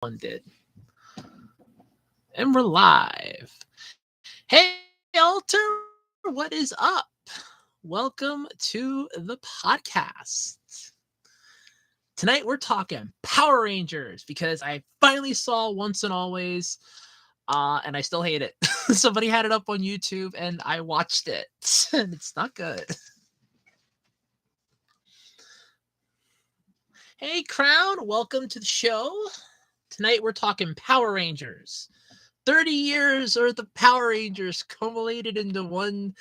One did. And we're live. Hey, Alter, what is up? Welcome to the podcast. Tonight we're talking Power Rangers because I finally saw Once and Always, and I still hate it. Somebody had it up on YouTube and I watched it, and it's not good. Hey, Crown, welcome to the show. Tonight we're talking Power Rangers. 30 years or the Power Rangers culminated into one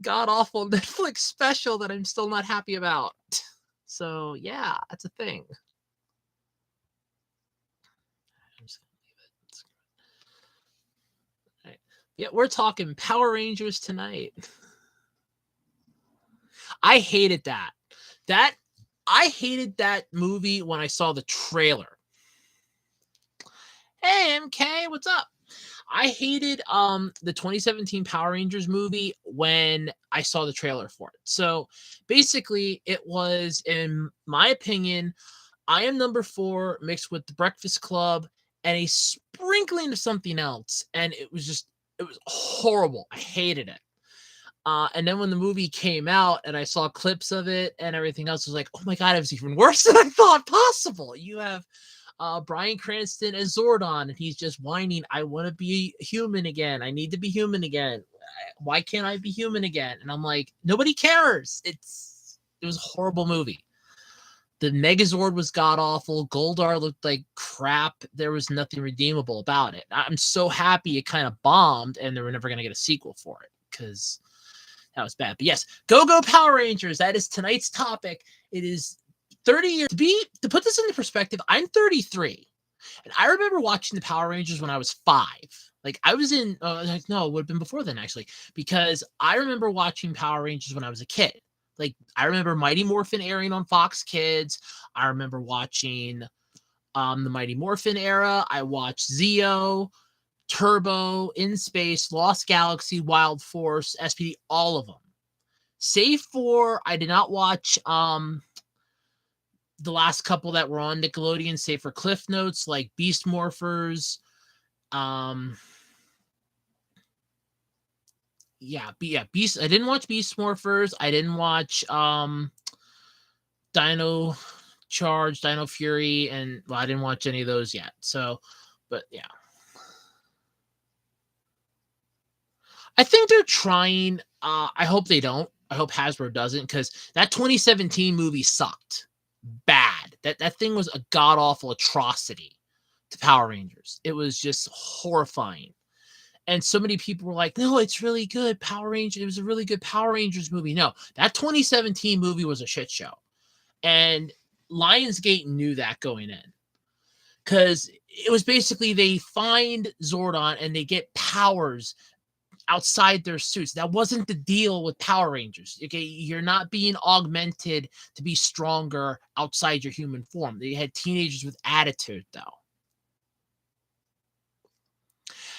god awful Netflix special that I'm still not happy about. So yeah, that's a thing. I'm just gonna leave it. All right. Yeah, we're talking Power Rangers tonight. I hated that. That I hated that movie when I saw the trailer. Hey MK, what's up? I hated the 2017 Power Rangers movie when I saw the trailer for it. So basically it was, in my opinion, I Am Number 4 mixed with The Breakfast Club and a sprinkling of something else. And it was horrible. I hated it. And then when the movie came out and I saw clips of it and everything else, I was like, oh my God, it was even worse than I thought possible. You have Bryan Cranston as Zordon, and he's just whining, I want to be human again. I need to be human again. Why can't I be human again? And I'm like, nobody cares. It was a horrible movie. The Megazord was god awful. Goldar looked like crap. There was nothing redeemable about it. I'm so happy it kind of bombed and they were never going to get a sequel for it because that was bad. But yes, Go Power Rangers. That is tonight's topic. It is 30 years. To put this into perspective, I'm 33. And I remember watching the Power Rangers when I was 5. Like I was in no, it would have been before then actually, because I remember watching Power Rangers when I was a kid. Like I remember Mighty Morphin airing on Fox Kids. I remember watching the Mighty Morphin era. I watched Zeo, Turbo, In Space, Lost Galaxy, Wild Force, SPD, all of them. Save for I did not watch the last couple that were on Nickelodeon, save for Cliff Notes like Beast Morphers. Beast. I didn't watch Beast Morphers. I didn't watch Dino Charge, Dino Fury, and well, I didn't watch any of those yet. So, but yeah. I think they're trying. I hope they don't. I hope Hasbro doesn't, because that 2017 movie sucked bad. That thing was a god awful atrocity to Power Rangers. It was just horrifying. And so many people were like, no, it's really good. Power Rangers. It was a really good Power Rangers movie. No, that 2017 movie was a shit show. And Lionsgate knew that going in. Because it was basically they find Zordon and they get powers outside their suits. That wasn't the deal with Power Rangers. Okay, you're not being augmented to be stronger outside your human form. They had teenagers with attitude, though.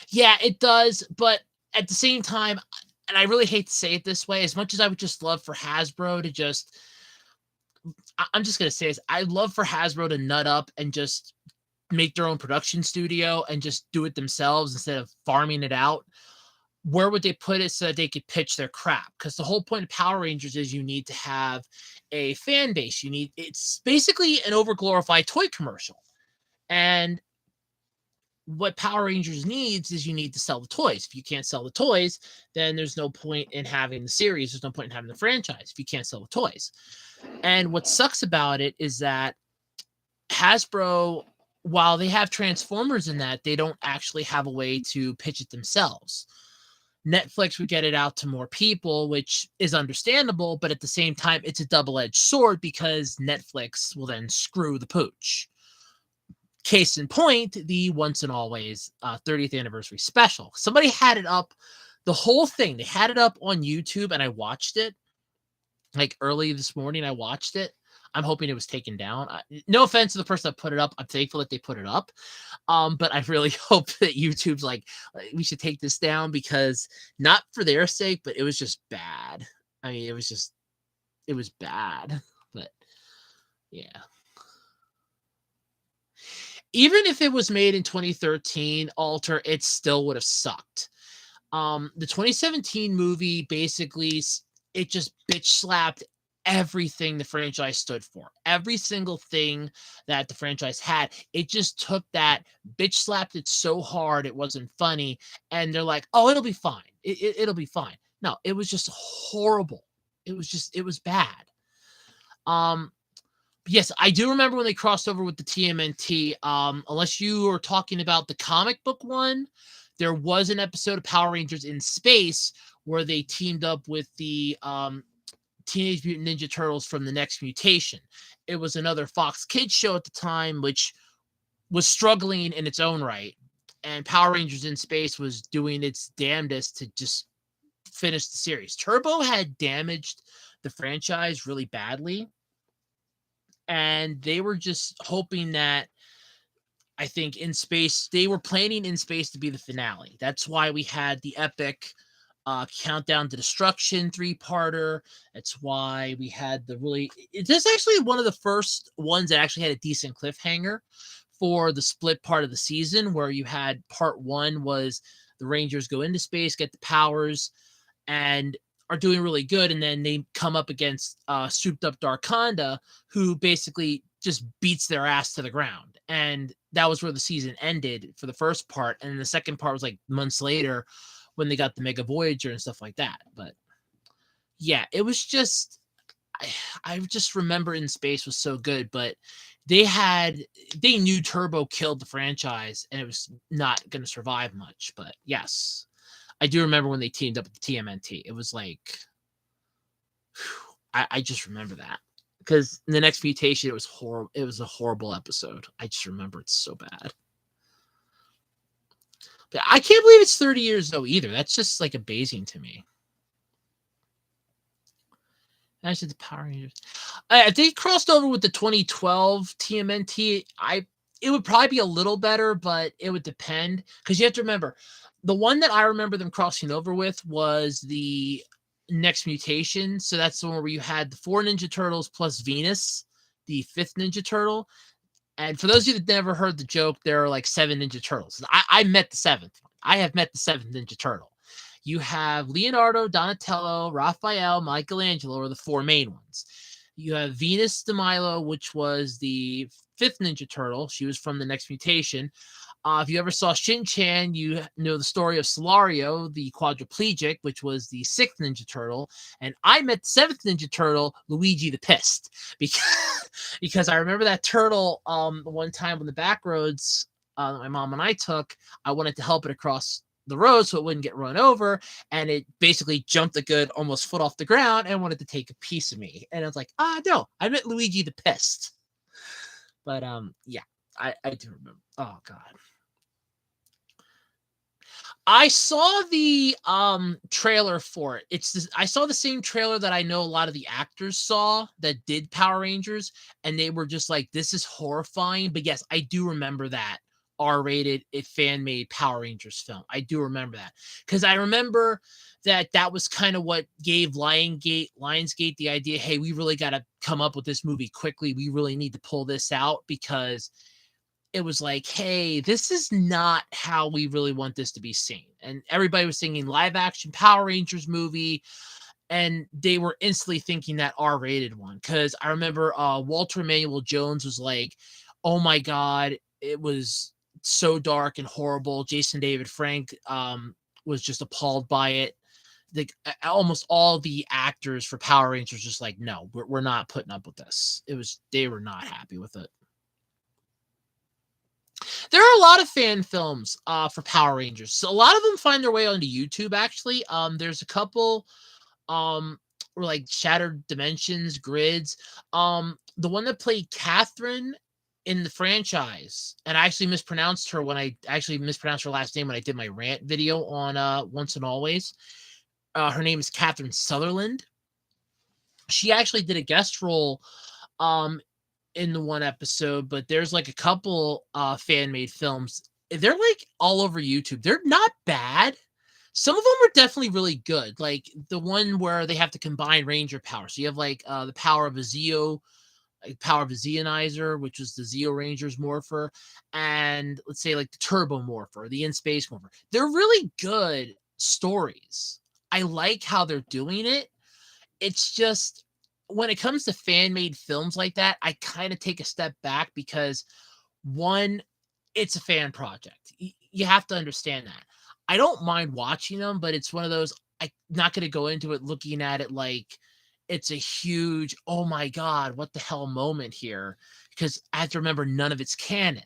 Yeah, it does, but at the same time, and I really hate to say it this way, as much as I would just love for Hasbro to just, I'm just gonna say this, I'd love for Hasbro to nut up and just make their own production studio and just do it themselves instead of farming it out. Where would they put it so that they could pitch their crap? Because the whole point of Power Rangers is you need to have a fan base. It's basically an overglorified toy commercial. And what Power Rangers needs is you need to sell the toys. If you can't sell the toys, then there's no point in having the series. There's no point in having the franchise if you can't sell the toys. And what sucks about it is that Hasbro, while they have Transformers in that, they don't actually have a way to pitch it themselves. Netflix would get it out to more people, which is understandable, but at the same time, it's a double-edged sword because Netflix will then screw the pooch. Case in point, the Once and Always 30th anniversary special. Somebody had it up, the whole thing. They had it up on YouTube, and I watched it. Like early this morning, I watched it. I'm hoping it was taken down. No offense to the person that put it up. I'm thankful that they put it up. But I really hope that YouTube's like, we should take this down, because not for their sake, but it was just bad. I mean, it was bad. But yeah. even if it was made in 2013, Alter, it still would have sucked. The 2017 movie basically it just bitch slapped everything the franchise stood for. Every single thing that the franchise had, it just took that, bitch slapped it so hard it wasn't funny, and they're like, "Oh, it'll be fine. It'll be fine." No, it was just horrible. It was bad. Um, yes, I do remember when they crossed over with the TMNT. Unless you are talking about the comic book one, there was an episode of Power Rangers in Space where they teamed up with the Teenage Mutant Ninja Turtles from the Next Mutation. It was another Fox Kids show at the time, which was struggling in its own right. And Power Rangers in Space was doing its damnedest to just finish the series. Turbo had damaged the franchise really badly. And they were just hoping that, I think, in Space, they were planning in Space to be the finale. That's why we had the epic Countdown to Destruction 3-parter. That's why we had the really, this actually one of the first ones that actually had a decent cliffhanger for the split part of the season, where you had part 1 was the Rangers go into space, get the powers, and are doing really good, and then they come up against souped up Darkonda, who basically just beats their ass to the ground. And that was where the season ended for the first part, and the second part was like months later when they got the Mega Voyager and stuff like that. But yeah, it was just, I just remember In Space was so good, but they knew Turbo killed the franchise and it was not going to survive much. But yes, I do remember when they teamed up with the TMNT. It was like, I just remember that, because in the Next Mutation, it was horrible. It was a horrible episode. I just remember it so bad. But I can't believe it's 30 years though either. That's just like amazing to me. Actually, the Power Rangers. If they crossed over with the 2012 TMNT, it would probably be a little better, but it would depend, because you have to remember, the one that I remember them crossing over with was the Next Mutation. So that's the one where you had the 4 Ninja Turtles plus Venus, the 5th Ninja Turtle. And for those of you that never heard the joke, there are like 7 Ninja Turtles. I met the 7th. I have met the 7th Ninja Turtle. You have Leonardo, Donatello, Raphael, Michelangelo are the 4 main ones. You have Venus de Milo, which was the 5th Ninja Turtle. She was from the Next Mutation. If you ever saw Shin-Chan, you know the story of Solario, the quadriplegic, which was the 6th Ninja Turtle. And I met the 7th Ninja Turtle, Luigi the Pissed, because I remember that turtle one time on the back roads my mom and I took. I wanted to help it across the road so it wouldn't get run over, and it basically jumped a good almost foot off the ground and wanted to take a piece of me. And I was like, no, I met Luigi the Pissed. But yeah, I do remember. Oh god. I saw the trailer for it. I saw the same trailer that I know a lot of the actors saw that did Power Rangers, and they were just like, this is horrifying. But yes, I do remember that R-rated, fan-made Power Rangers film. I do remember that, because I remember that was kind of what gave Lionsgate the idea, hey, we really got to come up with this movie quickly. We really need to pull this out, because it was like, hey, this is not how we really want this to be seen. And everybody was singing live action Power Rangers movie, and they were instantly thinking that R-rated one. Because I remember Walter Emmanuel Jones was like, oh my God, it was so dark and horrible. Jason David Frank was just appalled by it. Almost all the actors for Power Rangers just like, no, we're not putting up with this. They were not happy with it. There are a lot of fan films for Power Rangers. So a lot of them find their way onto YouTube, actually. There's a couple like Shattered Dimensions, Grids. The one that played Catherine in the franchise, and I actually mispronounced her last name when I did my rant video on Once and Always. Her name is Catherine Sutherland. She actually did a guest role in the one episode, but there's like a couple fan-made films. They're like all over YouTube. They're not bad. Some of them are definitely really good. Like the one where they have to combine Ranger power. So you have like the power of a Zeo Power of the Zeonizer, which was the Zeo Rangers Morpher, and let's say like the Turbo Morpher, the In Space Morpher. They're really good stories. I like how they're doing it. It's just when it comes to fan made films like that, I kind of take a step back because one, it's a fan project. You have to understand that. I don't mind watching them, but it's one of those I'm not going to go into it looking at it like it's a huge, oh my God, what the hell moment here. Because I have to remember none of it's canon.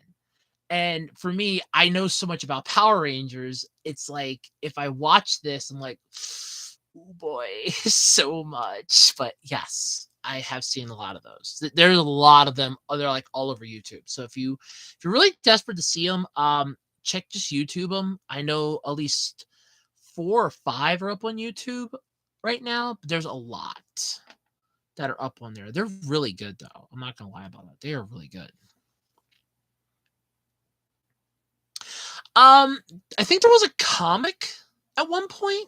And for me, I know so much about Power Rangers. It's like if I watch this, I'm like, oh boy, so much. But yes, I have seen a lot of those. There's a lot of them. They're like all over YouTube. So if you're really desperate to see them, check just YouTube them. I know at least 4 or 5 are up on YouTube right now, but there's a lot that are up on there. They're really good though. I'm not gonna lie about that. They are really good. Um, I think there was a comic at one point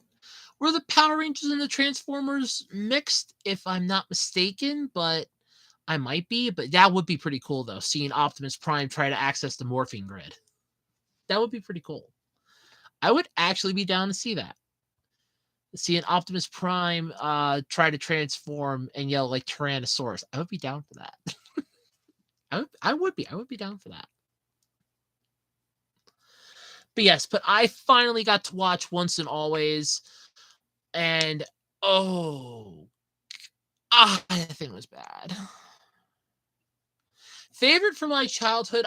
where the Power Rangers and the Transformers mixed, if I'm not mistaken, but I might be. But that would be pretty cool though, seeing Optimus Prime try to access the morphing grid. That would be pretty cool. I would actually be down to see that. See an Optimus Prime try to transform and yell like Tyrannosaurus. I would be down for that. I would be down for that. But yes, but I finally got to watch Once and Always, and oh, that thing was bad. Favorite from my childhood,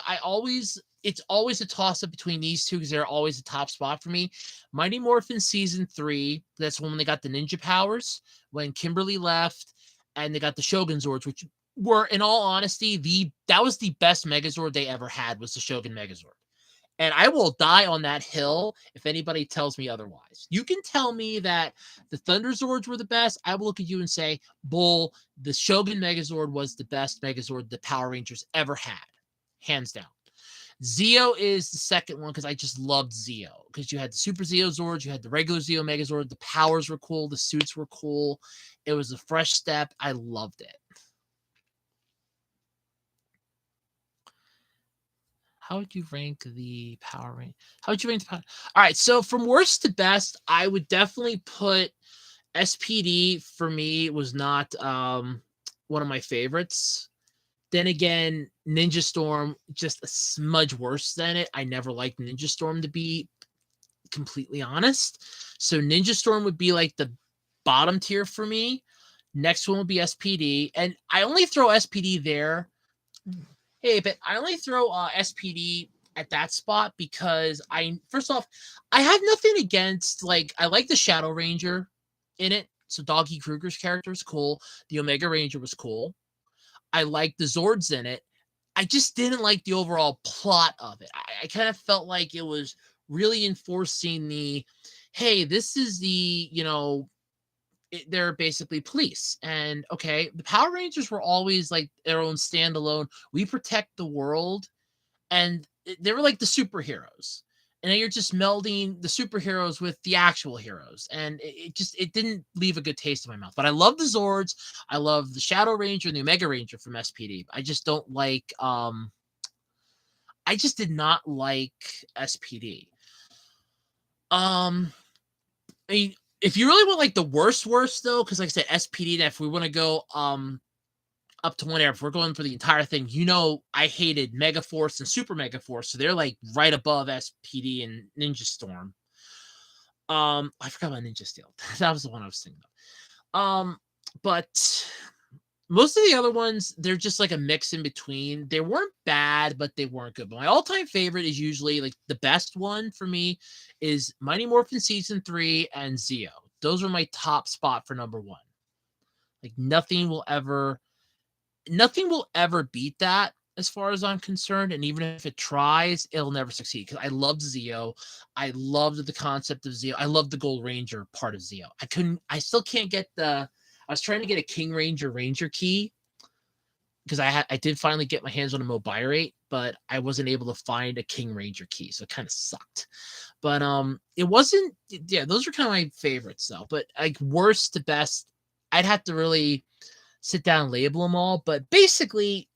it's always a toss up between these two because they're always a top spot for me. Mighty Morphin season 3, that's when they got the ninja powers, when Kimberly left, and they got the Shogun Zords, which were, in all honesty, that was the best Megazord they ever had, was the Shogun Megazord. And I will die on that hill if anybody tells me otherwise. You can tell me that the Thunder Zords were the best. I will look at you and say, bull, the Shogun Megazord was the best Megazord the Power Rangers ever had. Hands down. Zeo is the second one because I just loved Zeo. Because you had the Super Zeo Zords, you had the regular Zeo Megazord, the powers were cool, the suits were cool. It was a fresh step. I loved it. How would you rank the Power Rank? How would you rank the Power? All right, so from worst to best, I would definitely put SPD. For me, was not one of my favorites. Then again, Ninja Storm just a smudge worse than it. I never liked Ninja Storm, to be completely honest. So Ninja Storm would be like the bottom tier for me. Next one would be SPD, and I only throw SPD there. Hey, but I only throw SPD at that spot because first off, I have nothing against, like, I like the Shadow Ranger in it. So Doggy Kruger's character is cool. The Omega Ranger was cool. I like the Zords in it. I just didn't like the overall plot of it. I kind of felt like it was really enforcing hey, this is they're basically police. And okay, the Power Rangers were always like their own standalone. We protect the world, and they were like the superheroes. And then you're just melding the superheroes with the actual heroes, and it didn't leave a good taste in my mouth. But I love the Zords. I love the Shadow Ranger and the Omega Ranger from SPD. I just don't like. I just did not like SPD. I mean, if you really want like the worst though, because like I said, SPD, that if we want to go up to one era, if we're going for the entire thing, I hated Megaforce and Super Megaforce, so they're like right above SPD and Ninja Storm. I forgot about Ninja Steel. That was the one I was thinking of. But most of the other ones, they're just like a mix in between. They weren't bad, but they weren't good. But my all-time favorite is usually like the best one for me is Mighty Morphin Season 3 and Zeo. Those are my top spot for number 1. Like nothing will ever beat that as far as I'm concerned. And even if it tries, it'll never succeed. Because I loved Zeo. I loved the concept of Zeo. I loved the Gold Ranger part of Zeo. I still can't get I was trying to get a King Ranger key because I did finally get my hands on a Mobiorate, but I wasn't able to find a King Ranger key, so it kind of sucked. But it wasn't. Yeah, those are kind of my favorites though. But like worst to best, I'd have to really sit down and label them all. But basically,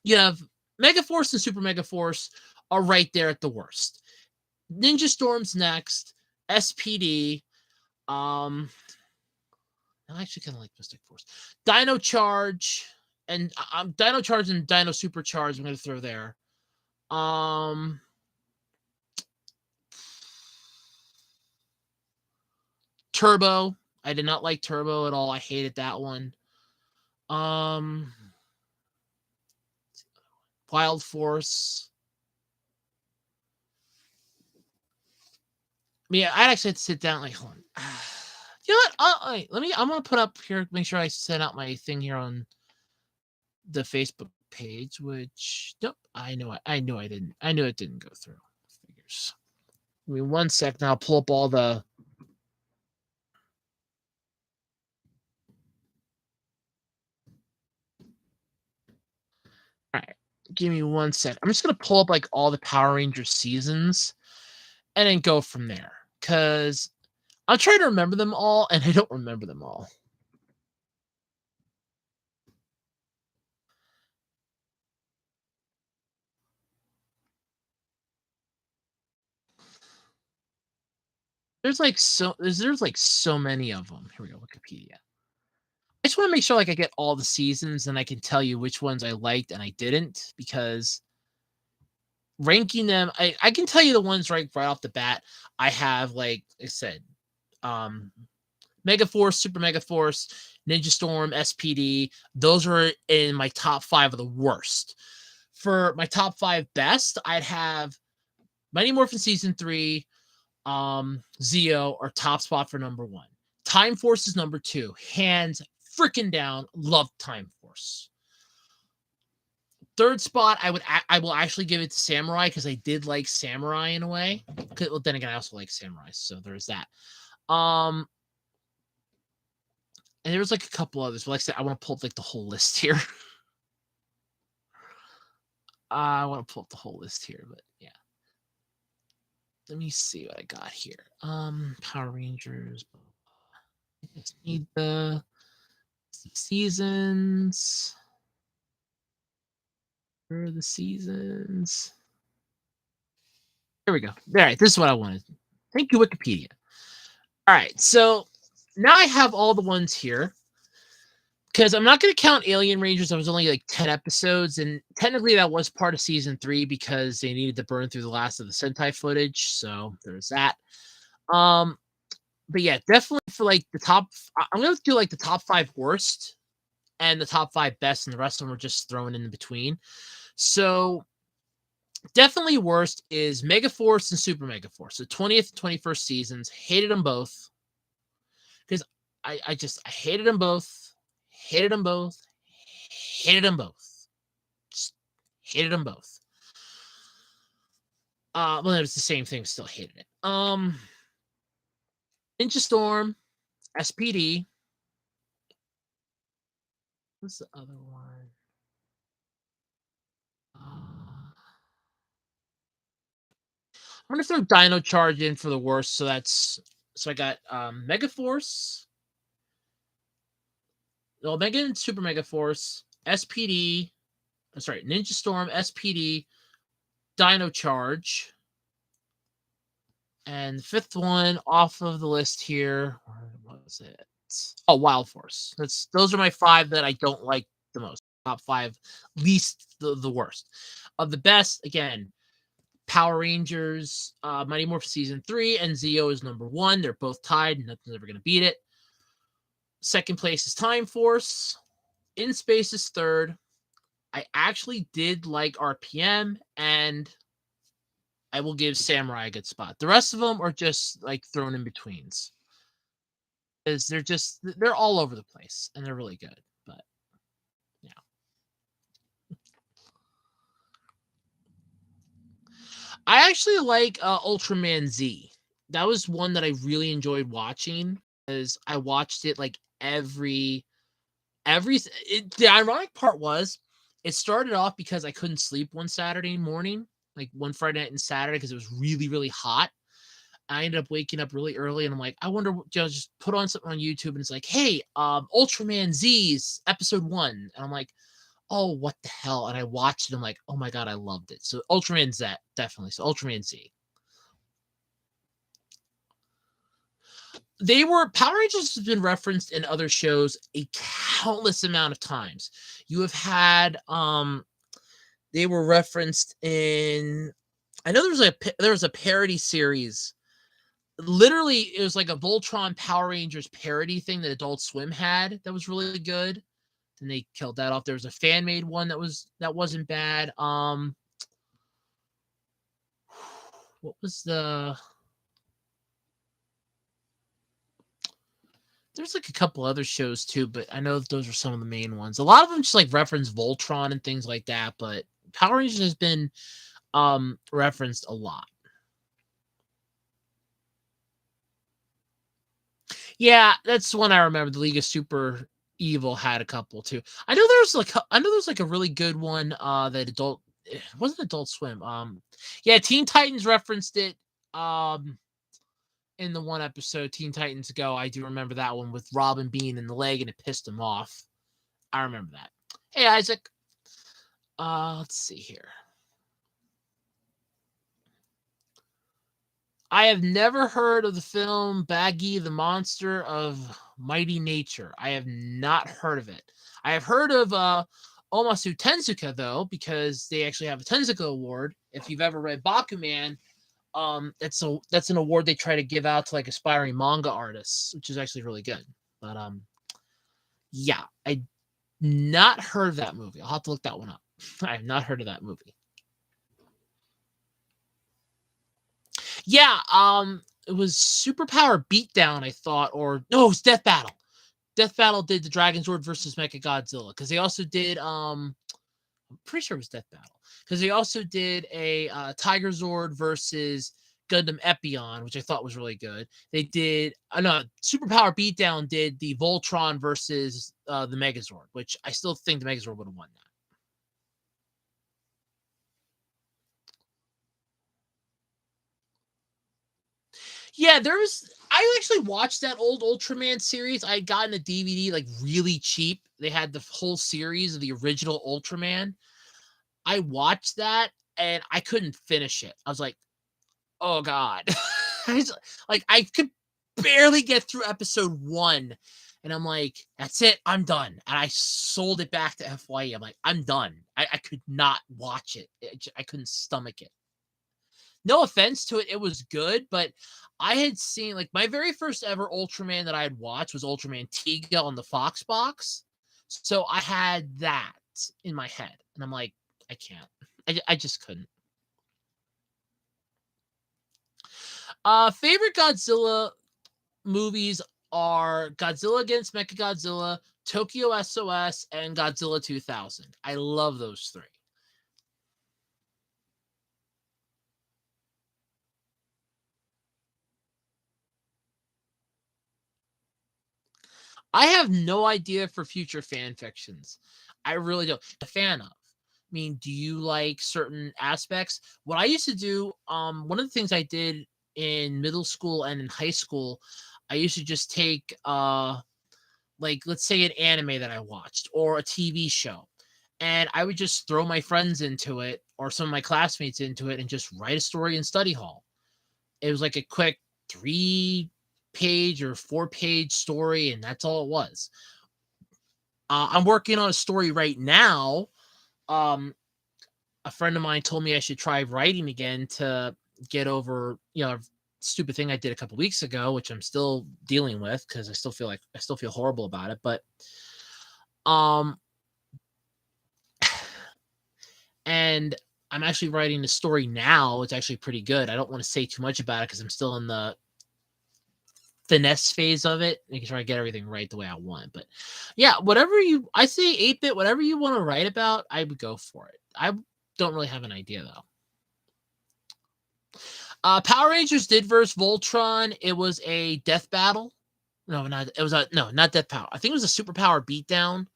you have Megaforce and Super Megaforce are right there at the worst. Ninja Storm's next. SPD. I actually kind of like Mystic Force. Dino Charge and Dino Charge and Dino Supercharge. I'm going to throw there. Turbo. I did not like Turbo at all. I hated that one. Wild Force. Yeah, I'd actually have to sit down. Like, hold on. You know what? I'm gonna put up here. Make sure I send out my thing here on the Facebook page. Which, nope, I knew I didn't. I knew it didn't go through. Figures. Give me 1 second. I'll pull up all the. All right, give me 1 sec. I'm just gonna pull up like all the Power Rangers seasons, and then go from there. Cause I'm trying to remember them all, and I don't remember them all. There's like so many of them. Here we go, Wikipedia. I just want to make sure like I get all the seasons and I can tell you which ones I liked and I didn't, because ranking them, I can tell you the ones right off the bat. I have, like I said, Megaforce, Super Megaforce, Ninja Storm, SPD. Those are in my top 5 of the worst. For my top 5 best, I'd have Mighty Morphin Season 3, Zeo are top spot for number 1. Time Force is number 2. Hands freaking down. Love Time Force. Third spot, I will actually give it to Samurai, because I did like Samurai in a way. Well, then again, I also like Samurai, so there's that. And there was like a couple others, but like I said, I want to pull up like the whole list here. I want to pull up the whole list here, but yeah. Let me see what I got here. Power Rangers. I just need the seasons. Where are the seasons? There we go. All right, this is what I wanted. Thank you, Wikipedia. All right, so now I have all the ones here, because I'm not going to count Alien Rangers. That was only like 10 episodes, and technically that was part of season 3 because they needed to burn through the last of the Sentai footage. So there's that. But yeah, definitely for like the top, I'm going to do like the top 5 worst and the top 5 best, and the rest of them are just thrown in between. So definitely worst is Megaforce and Super Megaforce. The 20th and 21st seasons. Hated them both. Because I hated them both. Hated them both. Hated them both. Just hated them both. Well, it was the same thing. Still hated it. Ninja Storm, SPD. What's the other one? I'm gonna throw Dino Charge in for the worst. So I got Megaforce. Well, Mega and Super Megaforce, SPD. I'm sorry, Ninja Storm, SPD, Dino Charge. And the 5th one off of the list here, what was it? Oh, Wild Force. Those are my 5 that I don't like the most. Top 5, least the worst. Of the best, again, Power Rangers, Mighty Morphin Season 3, and Zeo is number 1. They're both tied. Nothing's ever going to beat it. Second place is Time Force. In Space is 3rd. I actually did like RPM, and I will give Samurai a good spot. The rest of them are just like thrown in betweens, because they're all over the place and they're really good. But yeah, I actually like Ultraman Z. That was one that I really enjoyed watching, because I watched it like the ironic part was, it started off because I couldn't sleep one Saturday morning, like one Friday night and Saturday, because it was really, really hot. I ended up waking up really early and I'm like, I wonder, just put on something on YouTube and it's like, hey, Ultraman Z's episode 1. And I'm like, oh, what the hell? And I watched it. I'm like, oh my God, I loved it. So Ultraman Z, definitely. So Ultraman Z. Power Rangers has been referenced in other shows a countless amount of times. You have had they were referenced in, I know there was a parody series. Literally, it was like a Voltron Power Rangers parody thing that Adult Swim had that was really good. Then they killed that off. There was a fan made one that wasn't bad. What was there's like a couple other shows too, but I know those are some of the main ones. A lot of them just like reference Voltron and things like that, but Power Rangers has been referenced a lot. Yeah, that's one I remember. The League of Super Evil had a couple too. I know there's like a really good one that it wasn't Adult Swim. Yeah, Teen Titans referenced it in the one episode, Teen Titans Go. I do remember that one with Robin being in the leg and it pissed him off. I remember that. Hey Isaac. Let's see here. I have never heard of the film Baggy the Monster of Mighty Nature. I have not heard of it. I have heard of Omasu Tezuka though, because they actually have a Tezuka award. If you've ever read Bakuman, that's an award they try to give out to like aspiring manga artists, which is actually really good. But yeah, I not heard of that movie. I'll have to look that one up. I have not heard of that movie. Yeah, it was Superpower Beatdown, I thought, or no, it was Death Battle. Death Battle did the Dragon Zord versus Mechagodzilla because they also did I'm pretty sure it was Death Battle because they also did a Tiger Zord versus Gundam Epion, which I thought was really good. They did no Superpower Beatdown did the Voltron versus the Megazord, which I still think the Megazord would have won that. Yeah, I actually watched that old Ultraman series. I had gotten a DVD like really cheap. They had the whole series of the original Ultraman. I watched that and I couldn't finish it. I was like, oh God. Like I could barely get through episode 1. And I'm like, that's it. I'm done. And I sold it back to FYE. I'm like, I'm done. I could not watch it. I couldn't stomach it. No offense to it, it was good, but I had seen like my very first ever Ultraman that I had watched was Ultraman Tiga on the Fox box. So I had that in my head, and I'm like, I can't. I just couldn't. Favorite Godzilla movies are Godzilla against Mechagodzilla, Tokyo SOS, and Godzilla 2000. I love those three. I have no idea for future fan fictions. I really don't. A fan of. I mean, do you like certain aspects? What I used to do, one of the things I did in middle school and in high school, I used to just take like let's say an anime that I watched or a TV show. And I would just throw my friends into it or some of my classmates into it and just write a story in study hall. It was like a quick 3-page or 4-page story, and that's all it was. I'm working on a story right now. A friend of mine told me I should try writing again to get over, a stupid thing I did a couple weeks ago, which I'm still dealing with because I still feel horrible about it. But um, and I'm actually writing the story now. It's actually pretty good. I don't want to say too much about it because I'm still in the finesse phase of it, making sure I get everything right the way I want. But yeah, I say 8-bit, whatever you want to write about, I would go for it. I don't really have an idea though. Power Rangers did verse Voltron. It was a death battle. No, not death power. I think it was a superpower beatdown,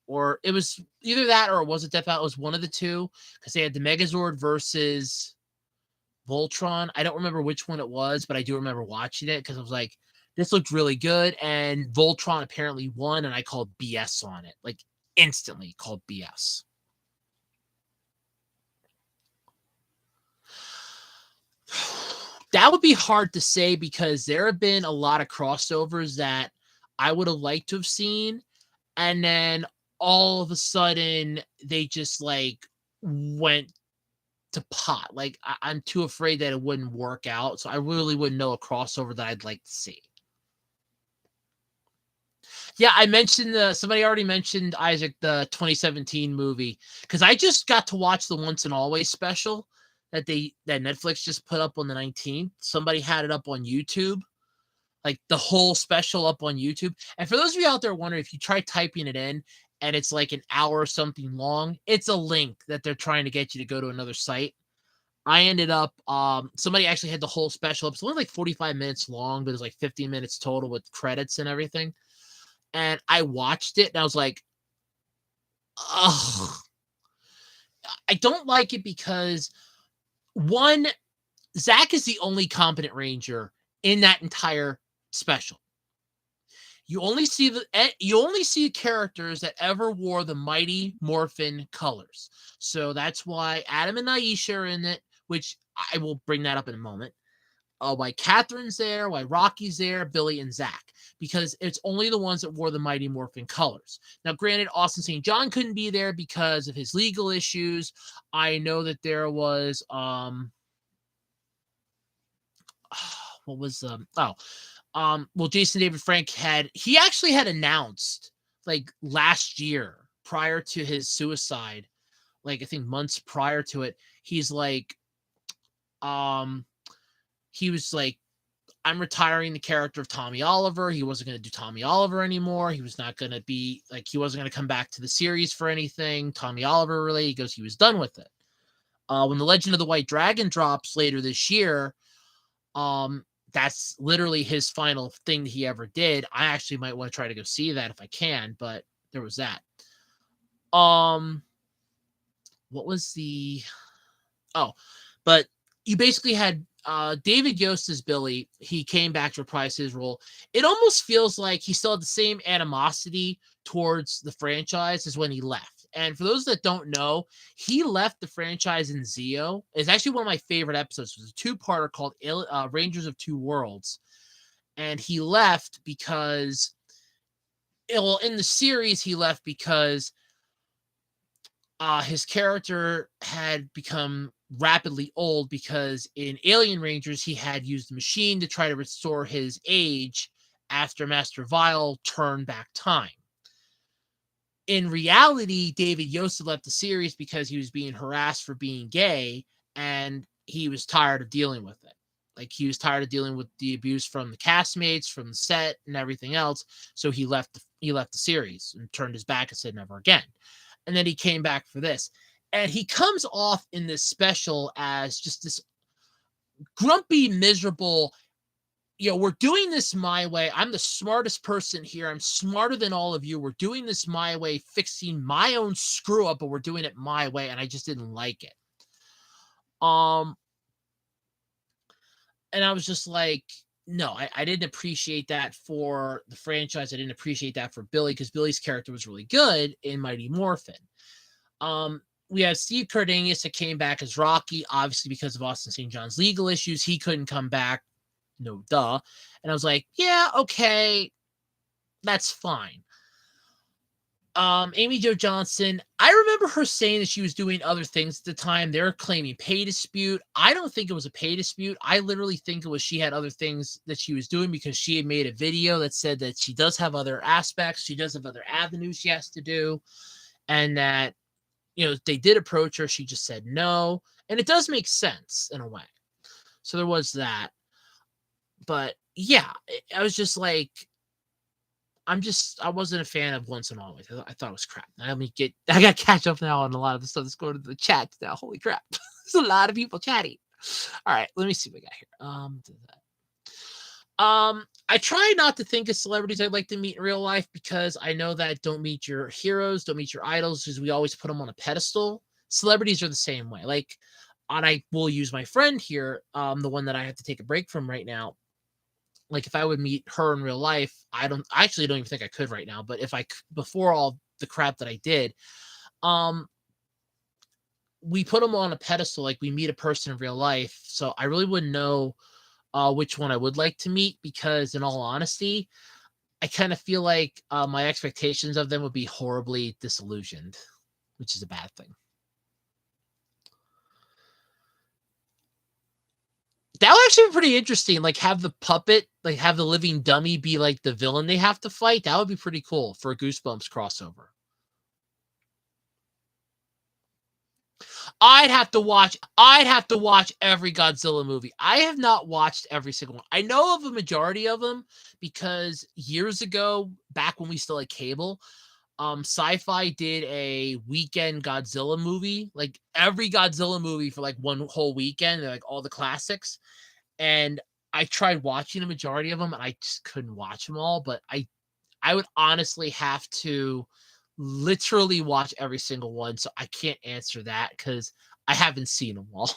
or it was either that or it was a death battle. It was one of the two because they had the Megazord versus Voltron. I don't remember which one it was, but I do remember watching it because I was like, this looked really good. And Voltron apparently won, and I called BS on it. Like, instantly called BS. That would be hard to say because there have been a lot of crossovers that I would have liked to have seen. And then all of a sudden, they just like went to pot. Like, I'm too afraid that it wouldn't work out. So I really wouldn't know a crossover that I'd like to see. Yeah, I mentioned somebody already mentioned Isaac, the 2017 movie, because I just got to watch the Once and Always special that Netflix just put up on the 19th. Somebody had it up on YouTube, like the whole special up on YouTube. And for those of you out there wondering, if you try typing it in and it's like an hour or something long, it's a link that they're trying to get you to go to another site. I ended up, somebody actually had the whole special up. It's only like 45 minutes long, but it's like 15 minutes total with credits and everything. And I watched it and I was like, ugh. I don't like it because, one, Zach is the only competent ranger in that entire special. You only see characters that ever wore the Mighty Morphin colors. So that's why Adam and Aisha are in it, which I will bring that up in a moment. Why Catherine's there, why Rocky's there, Billy and Zach, because it's only the ones that wore the Mighty Morphin colors. Now, granted, Austin St. John couldn't be there because of his legal issues. I know that there was what was well, Jason David Frank he actually had announced like last year prior to his suicide, like I think months prior to it, he's like he was like, I'm retiring the character of Tommy Oliver. He wasn't going to do Tommy Oliver anymore. He was not going to be like, he wasn't going to come back to the series for anything Tommy Oliver related. He goes, he was done with it. When the Legend of the White Dragon drops later this year, that's literally his final thing that he ever did. I actually might want to try to go see that if I can, but there was that. What was but you basically had David Yost as Billy. He came back to reprise his role. It almost feels like he still had the same animosity towards the franchise as when he left. And for those that don't know, he left the franchise in Zeo. It's actually one of my favorite episodes. It was a two-parter called Rangers of Two Worlds. And he left because, well, in the series, he left because his character had become rapidly old, because in Alien Rangers, he had used the machine to try to restore his age after Master Vile turned back time. In reality, David Yost left the series because he was being harassed for being gay, and he was tired of dealing with it. Like, he was tired of dealing with the abuse from the castmates, from the set, and everything else. So he left the series and turned his back and said never again. And then he came back for this. And he comes off in this special as just this grumpy, miserable, we're doing this my way. I'm the smartest person here. I'm smarter than all of you. We're doing this my way, fixing my own screw up, but we're doing it my way. And I just didn't like it. And I was just like, no, I didn't appreciate that for the franchise. I didn't appreciate that for Billy, because Billy's character was really good in Mighty Morphin. We have Steve Cardenas that came back as Rocky, obviously because of Austin St. John's legal issues. He couldn't come back. No, duh. And I was like, yeah, okay, that's fine. Amy Jo Johnson, I remember her saying that she was doing other things at the time. They're claiming pay dispute. I don't think it was a pay dispute. I literally think it was she had other things that she was doing, because she had made a video that said that she does have other aspects. She does have other avenues she has to do. And that, they did approach her. She just said no. And it does make sense in a way. So there was that. But yeah, I was just like, I wasn't a fan of Once and Always. I thought it was crap. I got to catch up now on a lot of the stuff that's going to the chat now. Holy crap. There's a lot of people chatting. All right, let me see what we got here. I try not to think of celebrities I'd like to meet in real life, because I know that don't meet your heroes, don't meet your idols, because we always put them on a pedestal. Celebrities are the same way. Like, and I will use my friend here, the one that I have to take a break from right now. Like if I would meet her in real life, I actually don't even think I could right now, but if before all the crap that I did, um, we put them on a pedestal like we meet a person in real life. So I really wouldn't know which one I would like to meet because, in all honesty, I kind of feel like my expectations of them would be horribly disillusioned, which is a bad thing. That would actually be pretty interesting. Like have the puppet, like have the living dummy be like the villain they have to fight. That would be pretty cool for a Goosebumps crossover. I'd have to watch every Godzilla movie. I have not watched every single one. I know of a majority of them because years ago, back when we still had cable, Sci-Fi did a weekend Godzilla movie, like every Godzilla movie for like one whole weekend, like all the classics. And I tried watching a majority of them and I just couldn't watch them all, but I would honestly have to literally watch every single one, so I can't answer that because I haven't seen them all.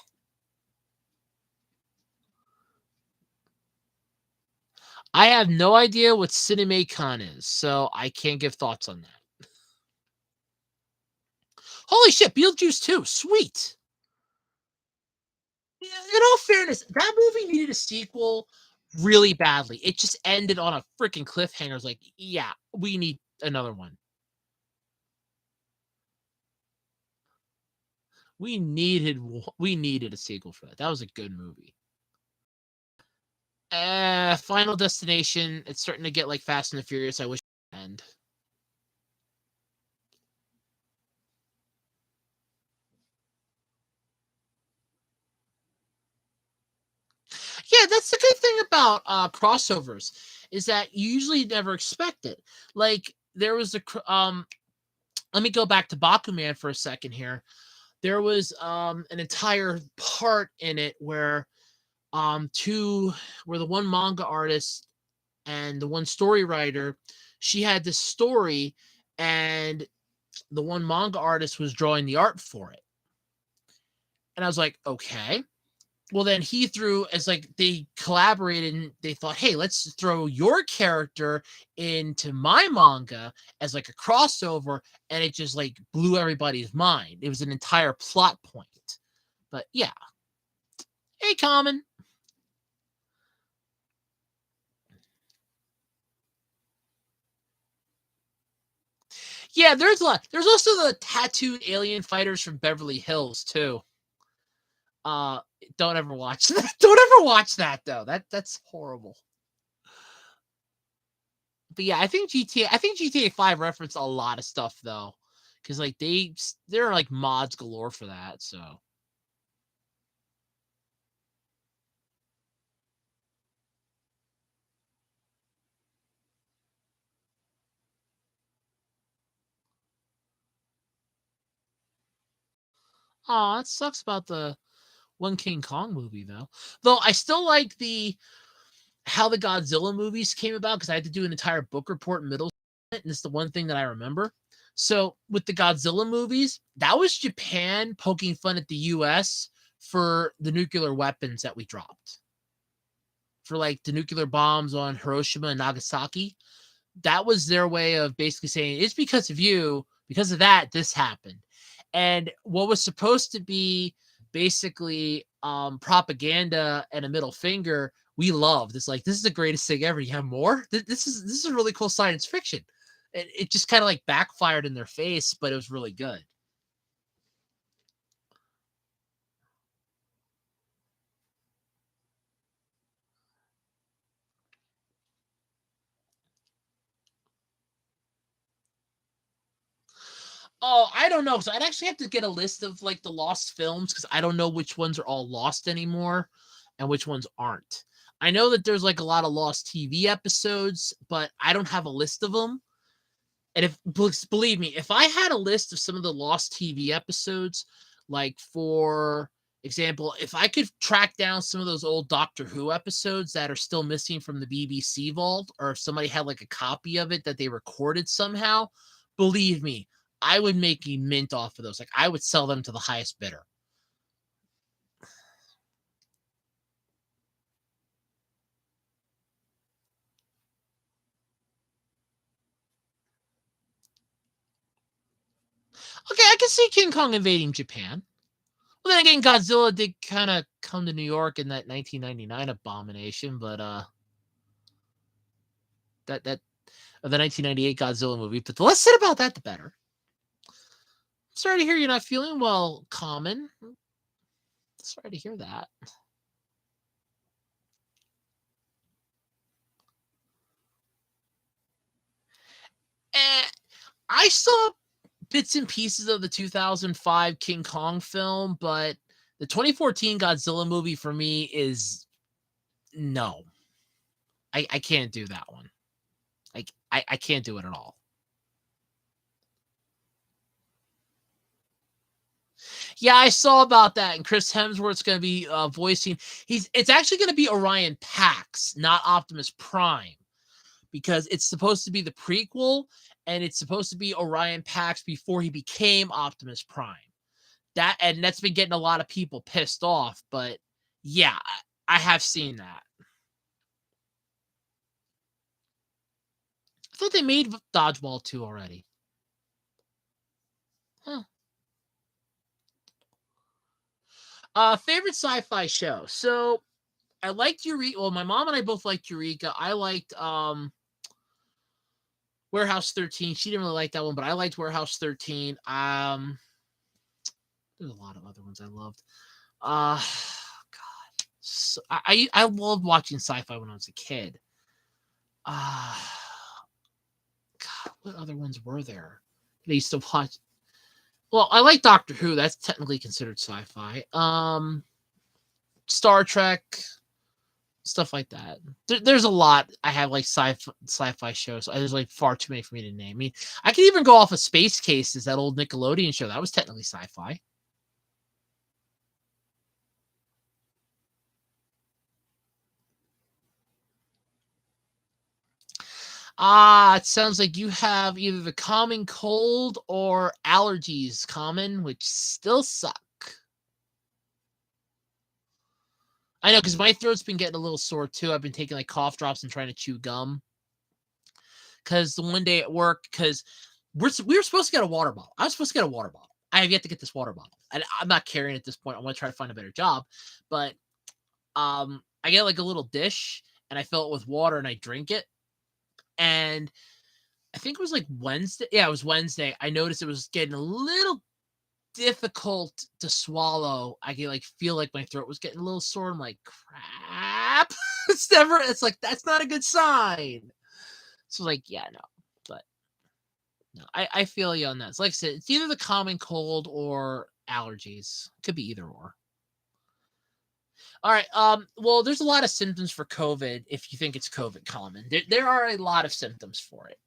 I have no idea what CinemaCon is, so I can't give thoughts on that. Holy shit, Beetlejuice 2, sweet. Yeah, in all fairness, that movie needed a sequel really badly. It just ended on a freaking cliffhanger. It's like, yeah, we need another one. We needed a sequel for that. That was a good movie. Final Destination. It's starting to get like Fast and the Furious. I wish it would end. Yeah, that's the good thing about crossovers is that you usually never expect it. Like there was let me go back to Bakuman for a second here. There was an entire part in it where two where the one manga artist and the one story writer, she had this story and the one manga artist was drawing the art for it. And I was like, okay. Well, then he threw as like they collaborated and they thought, hey, let's throw your character into my manga as like a crossover, and it just like blew everybody's mind. It was an entire plot point. But yeah, hey, Common. Yeah, there's a lot. There's also the tattooed alien fighters from Beverly Hills too. Uh, don't ever watch that. Don't ever watch that though. That's horrible. But yeah, I think GTA 5 referenced a lot of stuff though. Cause like there are like mods galore for that. So oh, it sucks about the one King Kong movie though. Though I still like the how the Godzilla movies came about because I had to do an entire book report in middle school, and it's the one thing that I remember. So with the Godzilla movies, that was Japan poking fun at the US for the nuclear weapons that we dropped. For like the nuclear bombs on Hiroshima and Nagasaki. That was their way of basically saying it's because of you, because of that, this happened. And what was supposed to be basically propaganda and a middle finger, we loved. It's like this is the greatest thing ever. You have more. This is really cool science fiction. It just kind of like backfired in their face, but it was really good. Oh, I don't know. So I'd actually have to get a list of like the lost films because I don't know which ones are all lost anymore and which ones aren't. I know that there's like a lot of lost TV episodes, but I don't have a list of them. And if believe me, if I had a list of some of the lost TV episodes, like for example, if I could track down some of those old Doctor Who episodes that are still missing from the BBC vault, or if somebody had like a copy of it that they recorded somehow, believe me, I would make a mint off of those. Like I would sell them to the highest bidder. Okay, I can see King Kong invading Japan. Well, then again, Godzilla did kind of come to New York in that 1999 abomination, but that the 1998 Godzilla movie. But the less said about that, the better. Sorry to hear you're not feeling well, Common. Sorry to hear that. Eh, I saw bits and pieces of the 2005 King Kong film, but the 2014 Godzilla movie for me is no. I can't do that one. Like I can't do it at all. Yeah, I saw about that, and Chris Hemsworth's going to be voicing. It's actually going to be Orion Pax, not Optimus Prime, because it's supposed to be the prequel, and it's supposed to be Orion Pax before he became Optimus Prime. That's been getting a lot of people pissed off, but yeah, I have seen that. I thought they made Dodgeball 2 already. Huh. Favorite sci-fi show. So I liked Eureka. Well, my mom and I both liked Eureka. I liked Warehouse 13. She didn't really like that one, but I liked Warehouse 13. There's a lot of other ones I loved. God. So, I loved watching sci-fi when I was a kid. Uh God, what other ones were there? They used to watch. Well, I like Doctor Who. That's technically considered sci-fi. Star Trek, stuff like that. There's a lot. I have like sci-fi shows. There's like far too many for me to name. I mean, I could even go off of Space Cases, that old Nickelodeon show. That was technically sci-fi. It sounds like you have either the common cold or allergies, common, which still suck. I know because my throat's been getting a little sore too. I've been taking like cough drops and trying to chew gum. Because the one day at work, because we were supposed to get a water bottle. I was supposed to get a water bottle. I have yet to get this water bottle, and I'm not carrying it at this point. I want to try to find a better job, but I get like a little dish and I fill it with water and I drink it. And I think it was like Wednesday. Yeah, it was Wednesday. I noticed it was getting a little difficult to swallow. I can like feel like my throat was getting a little sore. I'm like, crap. It's like that's not a good sign. So like, yeah, no. But no, I feel you on that. So like I said, it's either the common cold or allergies. Could be either or. All right. Well, there's a lot of symptoms for COVID if you think it's COVID common. There are a lot of symptoms for it.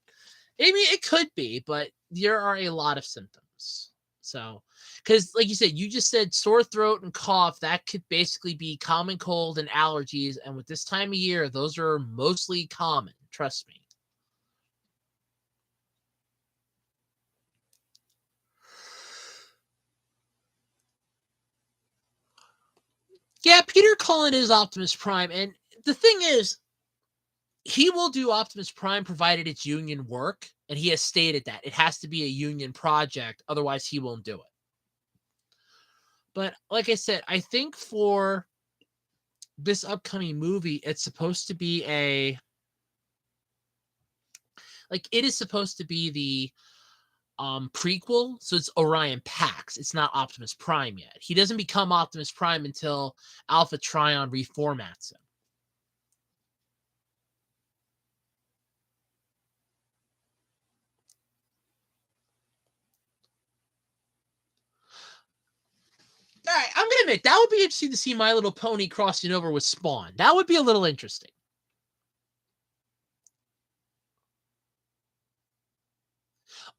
I mean, it could be, but there are a lot of symptoms. So, because like you said, you just said sore throat and cough. That could basically be common cold and allergies. And with this time of year, those are mostly common. Trust me. Yeah, Peter Cullen is Optimus Prime. And the thing is, he will do Optimus Prime provided it's union work. And he has stated that it has to be a union project. Otherwise, he won't do it. But like I said, I think for this upcoming movie, it's supposed to be it is supposed to be the prequel, so it's Orion Pax. It's not Optimus Prime yet. He doesn't become Optimus Prime until Alpha Trion reformats him. All right, I'm gonna admit that would be interesting to see My Little Pony crossing over with Spawn. That would be a little interesting.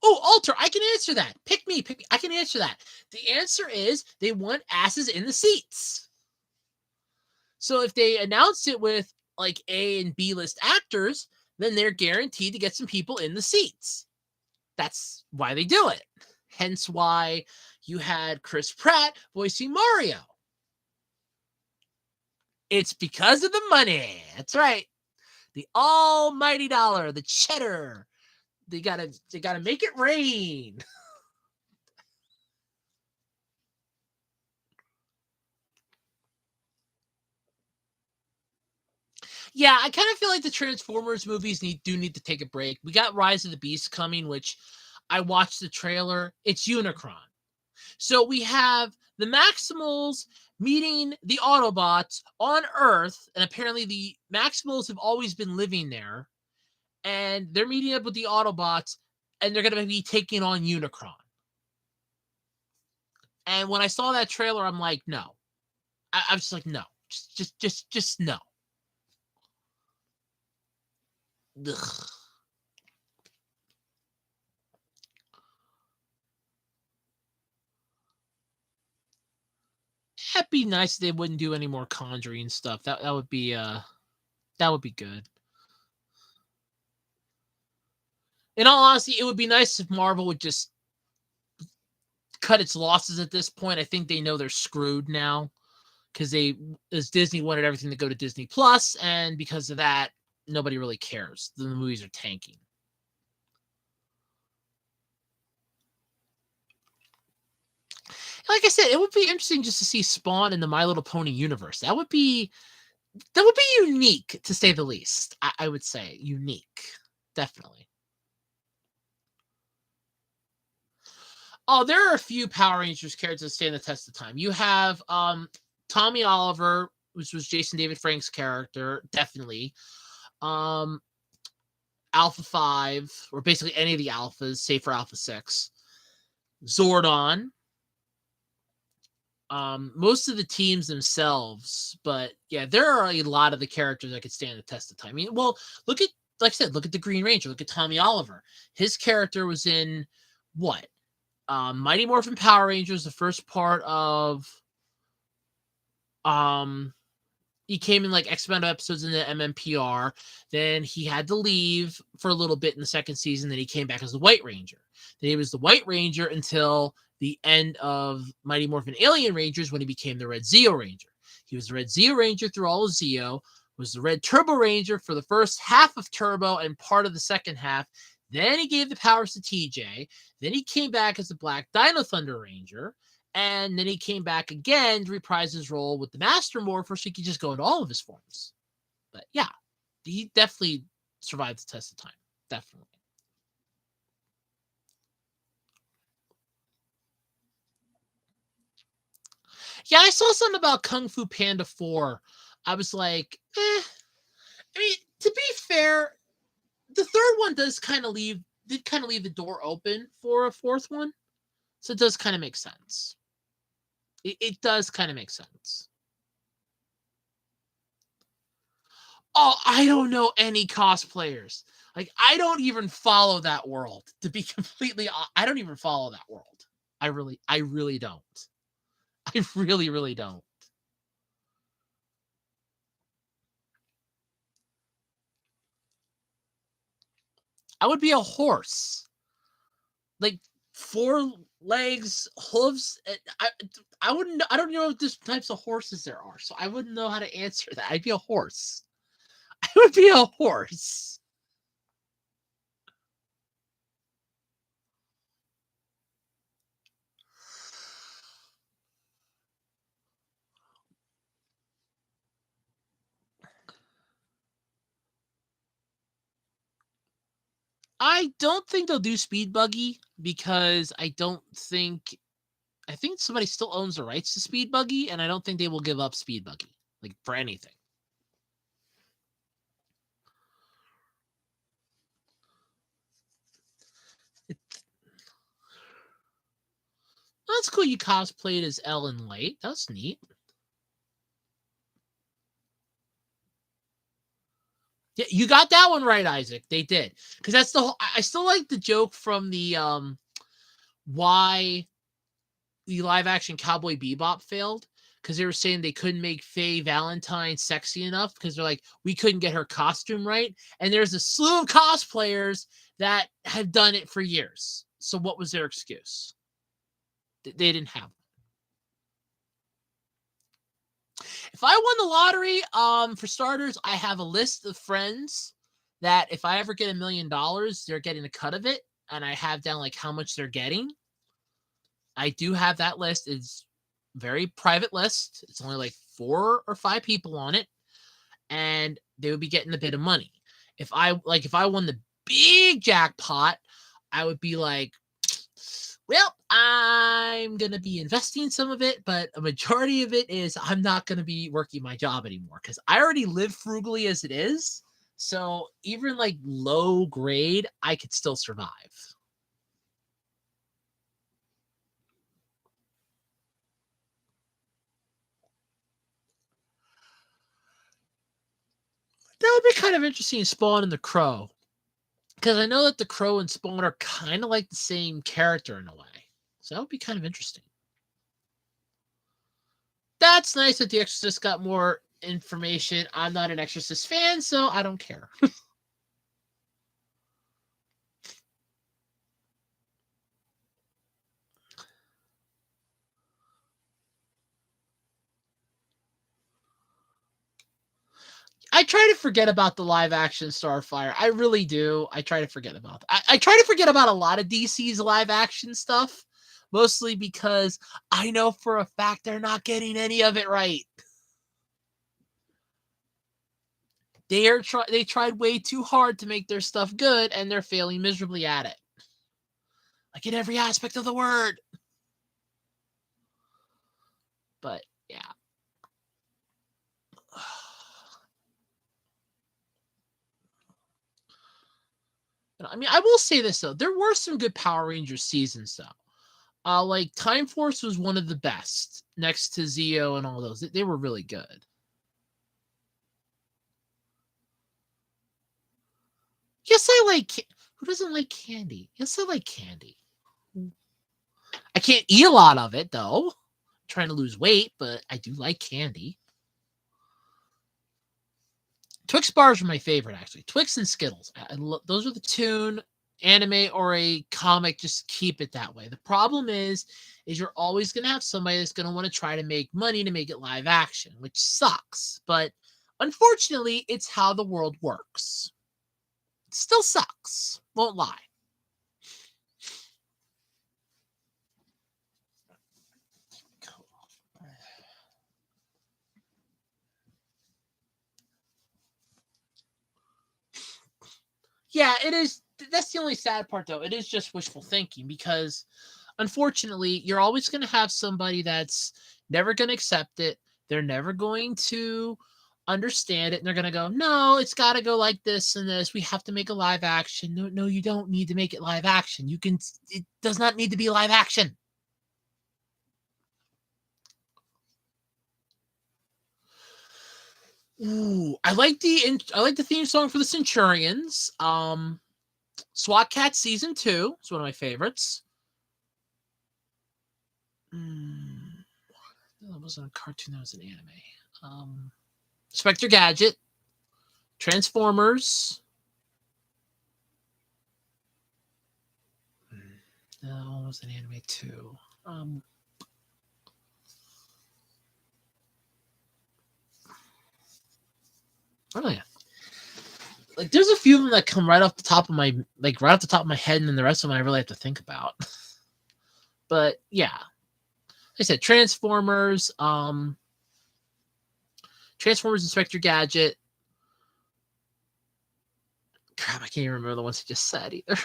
Oh, Alter, I can answer that. Pick me, pick me. I can answer that. The answer is they want asses in the seats. So if they announce it with like A and B list actors, then they're guaranteed to get some people in the seats. That's why they do it. Hence why you had Chris Pratt voicing Mario. It's because of the money. That's right. The almighty dollar, the cheddar. They gotta make it rain. Yeah, I kind of feel like the Transformers movies need to take a break. We got Rise of the Beast coming, which I watched the trailer. It's Unicron. So we have the Maximals meeting the Autobots on Earth, and apparently the Maximals have always been living there, and they're meeting up with the Autobots, and they're going to be taking on Unicron. And when I saw that trailer, I'm like, no. I was just like, no, just no. Ugh. It'd be nice if they wouldn't do any more Conjuring stuff. That would be good. In all honesty, it would be nice if Marvel would just cut its losses at this point. I think they know they're screwed now because as Disney wanted everything to go to Disney Plus, and because of that, nobody really cares. The movies are tanking. Like I said, it would be interesting just to see Spawn in the My Little Pony universe. That would be unique to say the least. I would say unique, definitely. Oh, there are a few Power Rangers characters that stand the test of time. You have Tommy Oliver, which was Jason David Frank's character, definitely. Um, Alpha 5, or basically any of the Alphas, save for Alpha 6. Zordon. Most of the teams themselves, but yeah, there are a lot of the characters that could stand the test of time. I mean, well, look at, like I said, look at the Green Ranger, look at Tommy Oliver. His character was in what? Mighty Morphin Power Rangers, the first part of um he came in like X amount of episodes in the MMPR. Then he had to leave for a little bit in the second season. Then he came back as the White Ranger. Then he was the White Ranger until the end of Mighty Morphin Alien Rangers when he became the Red Zeo Ranger. He was the Red Zeo Ranger through all of Zeo, was the Red Turbo Ranger for the first half of Turbo and part of the second half. Then he gave the powers to TJ. Then he came back as the Black Dino Thunder Ranger. And then he came back again to reprise his role with the Master Morpher so he could just go into all of his forms. But yeah, he definitely survived the test of time. Definitely. Yeah, I saw something about Kung Fu Panda 4. I was like, eh. I mean, to be fair, the third one did kind of leave the door open for a fourth one. So it does kind of make sense. It does kind of make sense. Oh, I don't know any cosplayers. Like, I don't even follow that world. To be completely, I don't even follow that world. I really don't. I really, really don't. I would be a horse, like 4 legs, hooves. I wouldn't. I don't know what types of horses there are, so I wouldn't know how to answer that. I'd be a horse. I would be a horse. I don't think they'll do Speed Buggy because I think somebody still owns the rights to Speed Buggy, and I don't think they will give up Speed Buggy like for anything. It, that's cool. You cosplayed as Ellen Light. That's neat. Yeah, you got that one right, Isaac. They did because that's the whole. I still like the joke from the why the live action Cowboy Bebop failed because they were saying they couldn't make Faye Valentine sexy enough because they're like, we couldn't get her costume right. And there's a slew of cosplayers that have done it for years. So what was their excuse? They didn't have. If I won the lottery, for starters, I have a list of friends that if I ever get $1 million, they're getting a cut of it, and I have down like how much they're getting. I do have that list. It's very private list. It's only like 4 or 5 people on it. and they would be getting a bit of money. If I won the big jackpot, I would be like, well, I'm going to be investing some of it, but a majority of it is I'm not going to be working my job anymore because I already live frugally as it is. So even like low grade, I could still survive. That would be kind of interesting, Spawn and the Crow. Because I know that the Crow and Spawn are kind of like the same character in a way. So that would be kind of interesting. That's nice that The Exorcist got more information. I'm not an Exorcist fan, so I don't care. I try to forget about the live action Starfire. I really do. I try to forget about that. I try to forget about a lot of DC's live action stuff, mostly because I know for a fact they're not getting any of it right. They tried way too hard to make their stuff good, and they're failing miserably at it. Like in every aspect of the word. But yeah. I mean, I will say this though. There were some good Power Rangers seasons though. Like Time Force was one of the best next to Zeo and all those. They were really good. Yes, I like. Who doesn't like candy? Yes, I like candy. I can't eat a lot of it though. I'm trying to lose weight, but I do like candy. Twix bars are my favorite, actually. Twix and Skittles. Those are the tune anime or a comic. Just keep it that way. The problem is you're always going to have somebody that's going to want to try to make money to make it live action, which sucks. But unfortunately, it's how the world works. It still sucks. Won't lie. Yeah, it is. That's the only sad part, though. It is just wishful thinking because, unfortunately, you're always going to have somebody that's never going to accept it. They're never going to understand it. And they're going to go, no, it's got to go like this and this. We have to make a live action. No, no, you don't need to make it live action. It does not need to be live action. Ooh, I like the theme song for the Centurions. SWAT Cat season 2 is one of my favorites. That wasn't a cartoon, that was an anime. Spectre Gadget, Transformers. No, it was an anime too. Oh yeah. Like there's a few of them that come right off the top of my head, and then the rest of them I really have to think about. But yeah. Like I said, Transformers, Transformers, Inspector Gadget. Crap, I can't even remember the ones I just said either.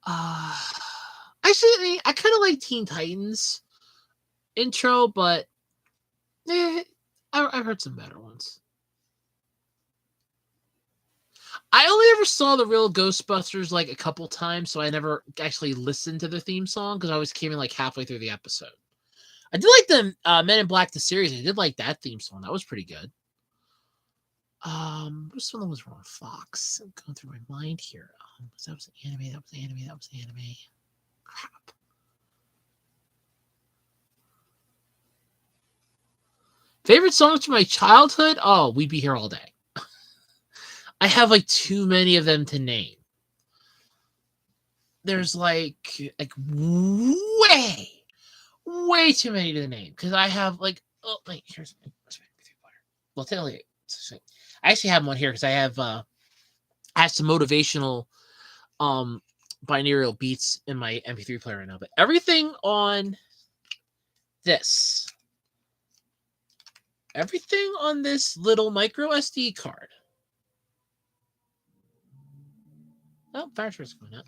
Actually, I kind of like Teen Titans intro, but I've heard some better ones. I only ever saw the real Ghostbusters like a couple times, so I never actually listened to the theme song because I always came in like halfway through the episode. I did like the Men in Black the series. I did like that theme song. That was pretty good. What's one that was on Fox? I'm going through my mind here. That was anime. That was anime. That was anime. Crap. Favorite songs from my childhood? Oh, We'd Be Here All Day. I have like too many of them to name. There's like way too many to name because I have like here's my MP3 player. Well, tell you, I actually have one here because I have some motivational binaural beats in my MP3 player right now. But everything on this Everything on this little micro SD card. Oh, Firetrace going out.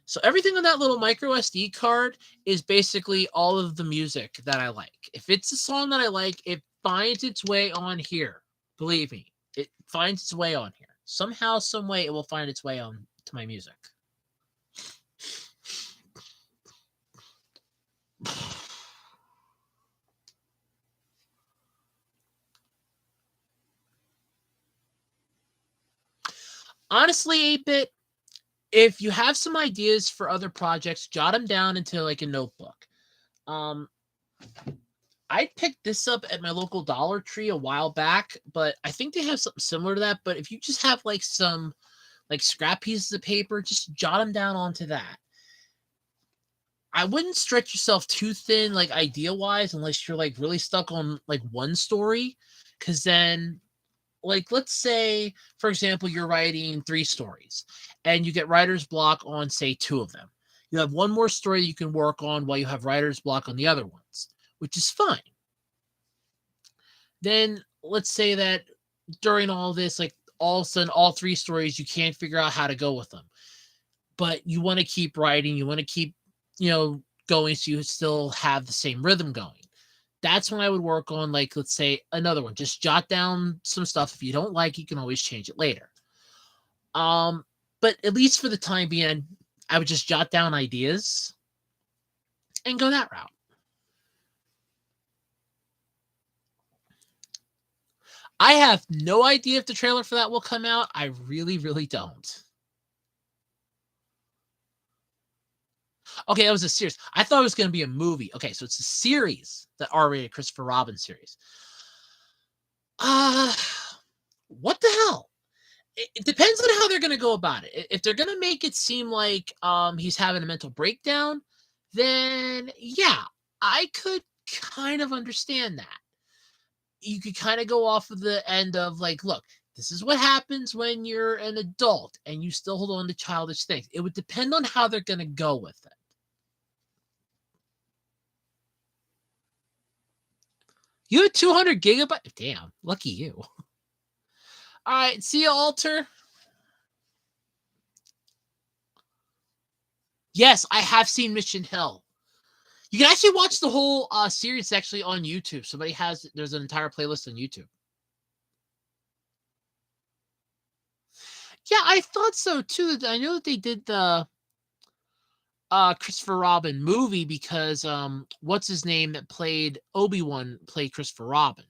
So everything on that little micro SD card is basically all of the music that I like. If it's a song that I like, it finds its way on here. Believe me, it finds its way on here. Somehow, some way, it will find its way on to my music. Honestly, 8-bit, if you have some ideas for other projects, jot them down into like a notebook. I picked this up at my local Dollar Tree a while back, but I think they have something similar to that. But if you just have like some like scrap pieces of paper, just jot them down onto that. I wouldn't stretch yourself too thin, like idea wise, unless you're like really stuck on like one story. Cause then, like, let's say, for example, you're writing 3 stories and you get writer's block on, say, 2 of them. You have one more story you can work on while you have writer's block on the other ones, which is fine. Then let's say that during all this, like all of a sudden, all 3 stories, you can't figure out how to go with them. But you want to keep writing, you want to keep, going so you still have the same rhythm going. That's when I would work on, like, let's say another one. Just jot down some stuff. If you don't like, you can always change it later. But at least for the time being, I would just jot down ideas and go that route. I have no idea if the trailer for that will come out. I really, really don't. Okay, that was a series. I thought it was going to be a movie. Okay, so it's a series, the R-rated Christopher Robin series. What the hell? It depends on how they're going to go about it. If they're going to make it seem like he's having a mental breakdown, then yeah, I could kind of understand that. You could kind of go off of the end of like, look, this is what happens when you're an adult and you still hold on to childish things. It would depend on how they're going to go with it. You have 200 gigabytes? Damn, lucky you. All right, see you, Alter. Yes, I have seen Mission Hill. You can actually watch the whole series actually on YouTube. There's an entire playlist on YouTube. Yeah, I thought so too. I know that they did the Christopher Robin movie because what's his name that played Obi-Wan played Christopher Robin.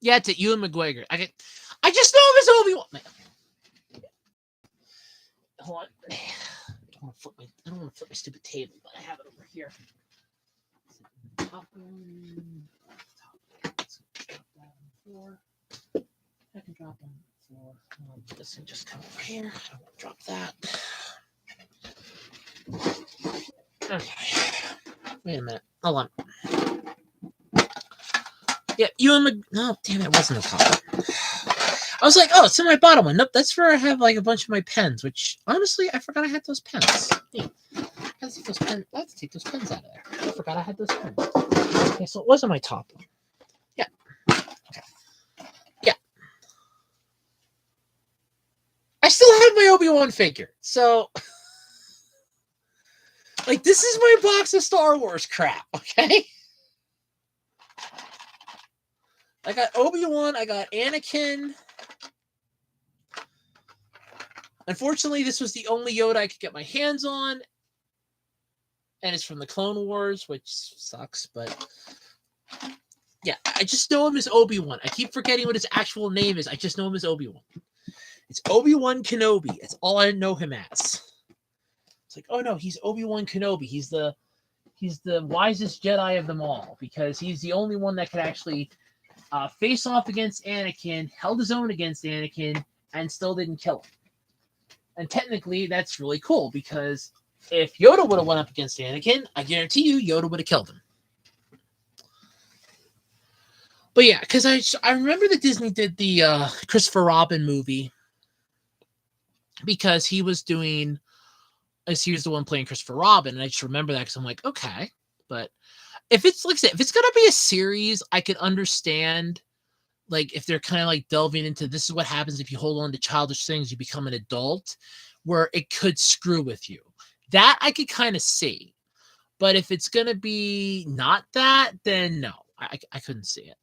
Yeah, it's Ewan McGregor. I just know him as Obi-Wan. Hold on. I don't want to flip my stupid table, but I have it over here. Top one. I can drop on the floor. This thing just come over here. I don't want to drop that. Okay. Wait a minute. Hold on. Yeah, no, damn it, it wasn't the top. I was like, oh, it's in my bottom one. Nope, that's where I have like a bunch of my pens, which honestly, I forgot I had those pens. Hey, I have to take those pens out of there. I forgot I had those pens. Okay, so it wasn't my top one. Yeah. Okay. Yeah. I still have my Obi-Wan figure. So, like, this is my box of Star Wars crap, okay? I got Obi-Wan, I got Anakin. Unfortunately, this was the only Yoda I could get my hands on. And it's from the Clone Wars, which sucks, but yeah, I just know him as Obi-Wan. I keep forgetting what his actual name is. I just know him as Obi-Wan. It's Obi-Wan Kenobi. It's all I know him as. It's like, oh no, he's Obi-Wan Kenobi. He's the wisest Jedi of them all because he's the only one that could actually face off against Anakin, held his own against Anakin, and still didn't kill him. And technically, that's really cool because if Yoda would have went up against Anakin, I guarantee you Yoda would have killed him. But yeah, because I remember that Disney did the Christopher Robin movie because he was doing as he was the one playing Christopher Robin, and I just remember that because I'm like, okay, but if it's like I said, if it's gonna be a series, I could understand like if they're kind of like delving into this is what happens if you hold on to childish things, you become an adult, where it could screw with you. That I could kind of see. But if it's gonna be not that, then no, I couldn't see it.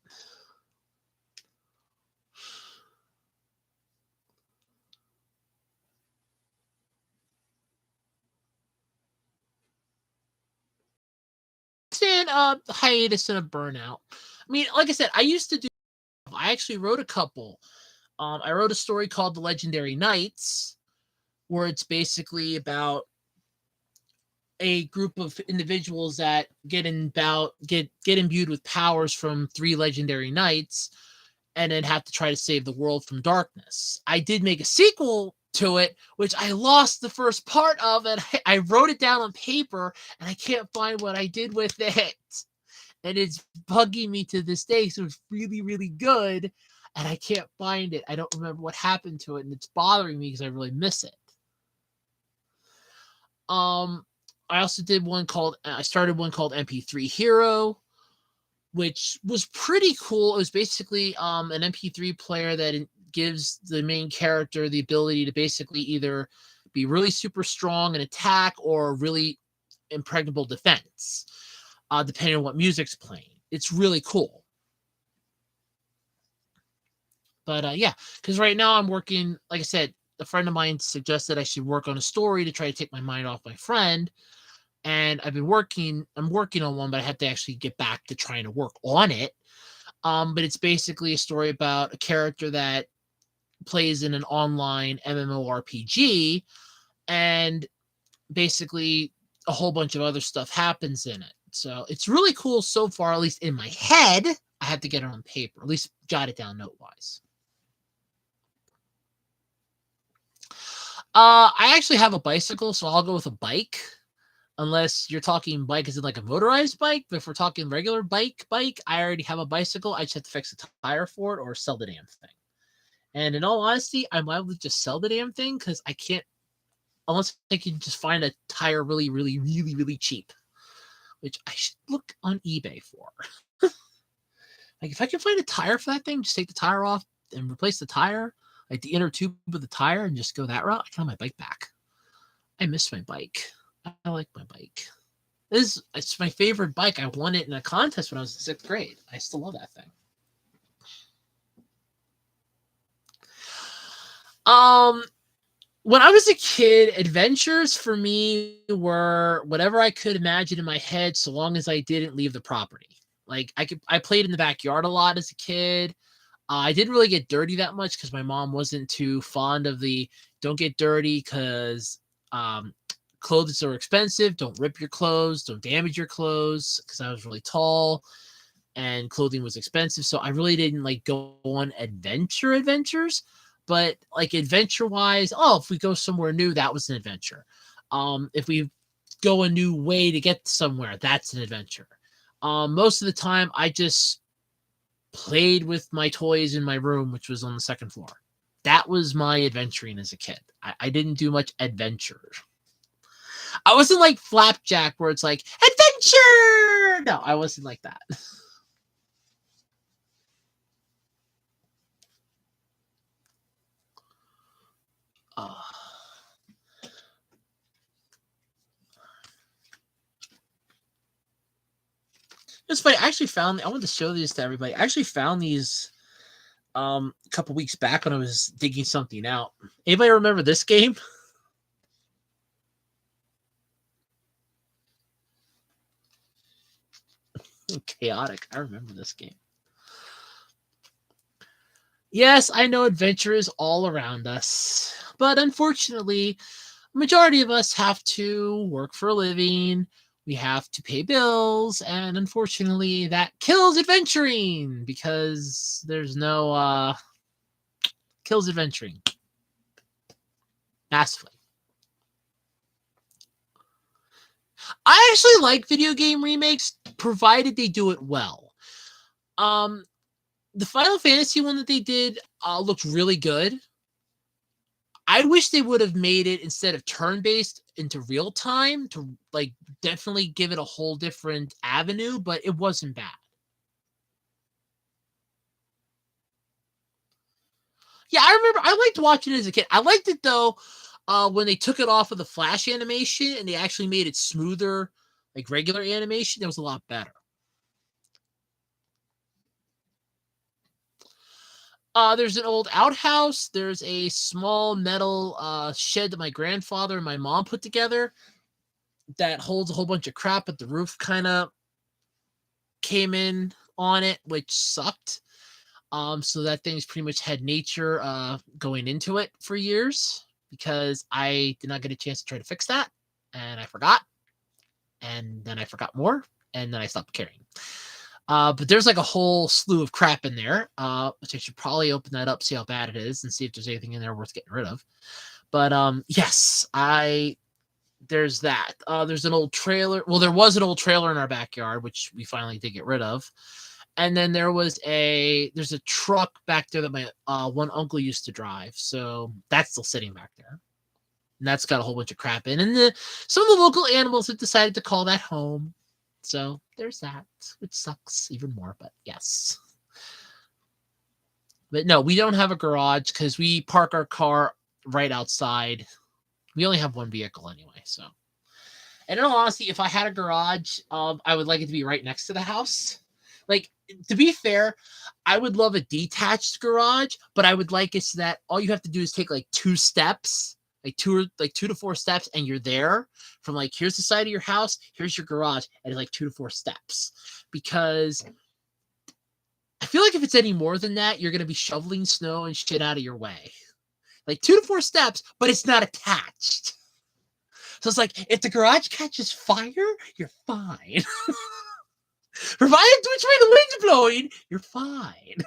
Stand hiatus and a burnout. I mean, like I said, I used to do. I actually wrote a couple. I wrote a story called The Legendary Knights, where it's basically about a group of individuals that get imbued with powers from three legendary knights and then have to try to save the world from darkness. I did make a sequel to it, which I lost the first part of, and I wrote it down on paper, and I can't find what I did with it. And it's bugging me to this day. So it's really, really good, and I can't find it. I don't remember what happened to it, and it's bothering me because I really miss it. Um, I also did one called I started one called MP3 Hero, which was pretty cool. It was basically an MP3 player that gives the main character the ability to basically either be really super strong in attack or really impregnable defense, depending on what music's playing. It's really cool. But yeah, because right now I'm working, like I said, a friend of mine suggested I should work on a story to try to take my mind off my friend. And I'm working on one, but I have to actually get back to trying to work on it. But it's basically a story about a character that plays in an online MMORPG, and basically a whole bunch of other stuff happens in it. So it's really cool so far, at least in my head. I have to get it on paper, at least jot it down note wise. I actually have a bicycle, so I'll go with a bike. Unless you're talking bike is it like a motorized bike, but if we're talking regular bike, I already have a bicycle. I just have to fix a tire for it or sell the damn thing. And in all honesty, I might as well just sell the damn thing because I can't unless I can just find a tire really, really, really, really cheap, which I should look on eBay for. Like if I can find a tire for that thing, just take the tire off and replace the tire, like the inner tube of the tire, and just go that route. I can have my bike back. I miss my bike. I like my bike. It's my favorite bike. I won it in a contest when I was in 6th grade. I still love that thing. Um, when I was a kid, adventures for me were whatever I could imagine in my head, so long as I didn't leave the property. Like I played in the backyard a lot as a kid. I didn't really get dirty that much because my mom wasn't too fond of the don't get dirty because clothes are expensive. Don't rip your clothes. Don't damage your clothes because I was really tall and clothing was expensive. So I really didn't like go on adventures. But like adventure wise, oh, if we go somewhere new, that was an adventure. If we go a new way to get somewhere, that's an adventure. Most of the time, I just played with my toys in my room, which was on the 2nd floor. That was my adventuring as a kid. I didn't do much adventure. I wasn't like Flapjack where it's like, adventure! No, I wasn't like that. Uh, it's funny. I actually found, I wanted to show these to everybody. I actually found these a couple weeks back when I was digging something out. Anybody remember this game? Chaotic. I remember this game. Yes, I know adventure is all around us, but unfortunately, a majority of us have to work for a living. We have to pay bills, and unfortunately, that kills adventuring because there's no kills adventuring massively. I actually like video game remakes provided they do it well. Um The Final Fantasy one that they did looked really good. I wish they would have made it instead of turn-based into real time to like definitely give it a whole different avenue, but it wasn't bad. Yeah, I remember I liked watching it as a kid. I liked it though when they took it off of the flash animation and they actually made it smoother, like regular animation. It was a lot better. There's an old outhouse. There's a small metal shed that my grandfather and my mom put together that holds a whole bunch of crap, but the roof kind of came in on it, which sucked. So that thing's pretty much had nature going into it for years because I did not get a chance to try to fix that, and I forgot, and then I forgot more, and then I stopped caring. But there's like a whole slew of crap in there, which I should probably open that up, see how bad it is, and see if there's anything in there worth getting rid of. But yes, there's that. There's an old trailer. Well, there was an old trailer in our backyard, which we finally did get rid of. And then there's a truck back there that my one uncle used to drive. So that's still sitting back there. And that's got a whole bunch of crap in. And some of the local animals have decided to call that home. So there's that, which sucks even more, but yes. But no, we don't have a garage because we park our car right outside. We only have one vehicle anyway, so. And in all honesty, if I had a garage, I would like it to be right next to the house. Like, to be fair, I would love a detached garage, but I would like it so that all you have to do is take like 2 steps, like 2 to 4 steps, and you're there. From like, here's the side of your house, here's your garage, and it's like 2 to 4 steps. Because I feel like if it's any more than that, you're gonna be shoveling snow and shit out of your way. Like 2 to 4 steps, but it's not attached. So it's like, if the garage catches fire, you're fine. Provided which way the wind's blowing, you're fine.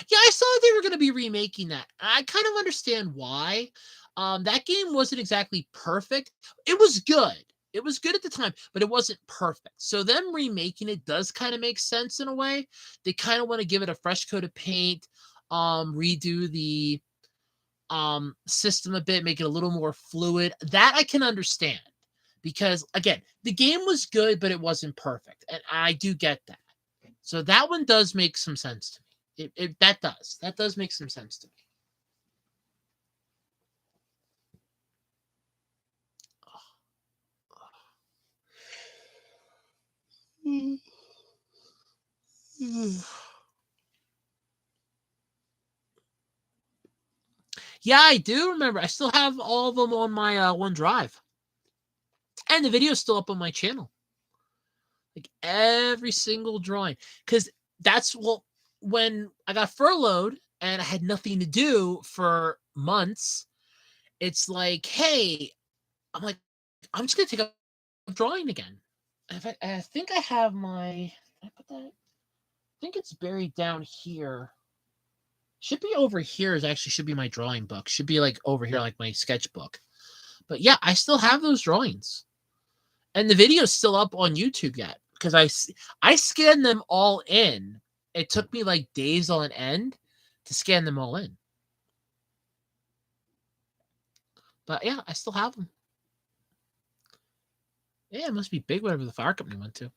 Yeah, I saw they were going to be remaking that. I kind of understand why. That game wasn't exactly perfect. It was good. It was good at the time, but it wasn't perfect. So them remaking it does kind of make sense in a way. They kind of want to give it a fresh coat of paint, redo the system a bit, make it a little more fluid. That I can understand because again, the game was good, but it wasn't perfect, and I do get that. So that one does make some sense to me. That does make some sense to me. Yeah, I do remember. I still have all of them on my OneDrive, and the video is still up on my channel. Like every single drawing, because that's when I got furloughed and I had nothing to do for months. It's like, hey, I'm like, I'm just gonna take up drawing again. I think I have my. Did I put that? I think it's buried down here. Should be over here. Is actually should be my drawing book. Should be like over here, like my sketchbook. But yeah, I still have those drawings, and the video's still up on YouTube yet because I scanned them all in. It took me like days on end to scan them all in. But yeah, I still have them. Yeah, it must be big whatever the fire company went to.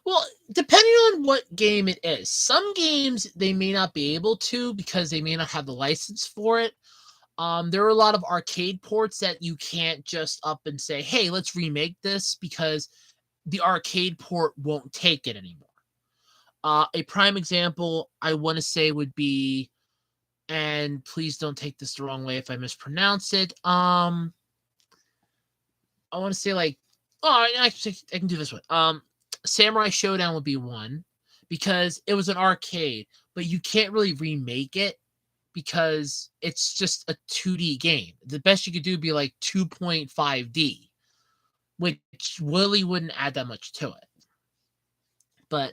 Well, depending on what game it is, some games they may not be able to because they may not have the license for it. There are a lot of arcade ports that you can't just up and say, hey, let's remake this because the arcade port won't take it anymore. A prime example I want to say would be, and please don't take this the wrong way if I mispronounce it. I want to say like, oh, I can do this one. Samurai Showdown would be one because it was an arcade, but you can't really remake it because it's just a 2D game. The best you could do would be like 2.5D, which really wouldn't add that much to it. But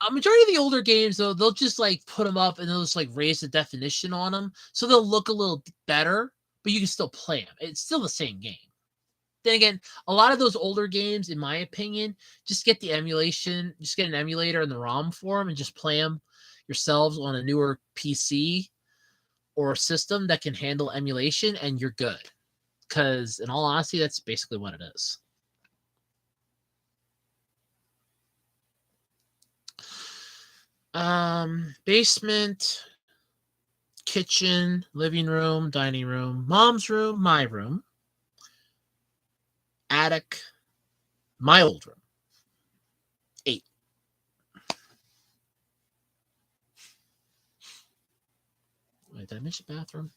a majority of the older games, though, they'll just like put them up and they'll just like raise the definition on them. So they'll look a little better, but you can still play them. It's still the same game. Then again, a lot of those older games, in my opinion, just get the emulation, just get an emulator in the ROM form and just play them yourselves on a newer PC or system that can handle emulation, and you're good. Because in all honesty, that's basically what it is. Basement, kitchen, living room, dining room, mom's room, my room, attic, my old room. 8. Wait, did I mention bathroom?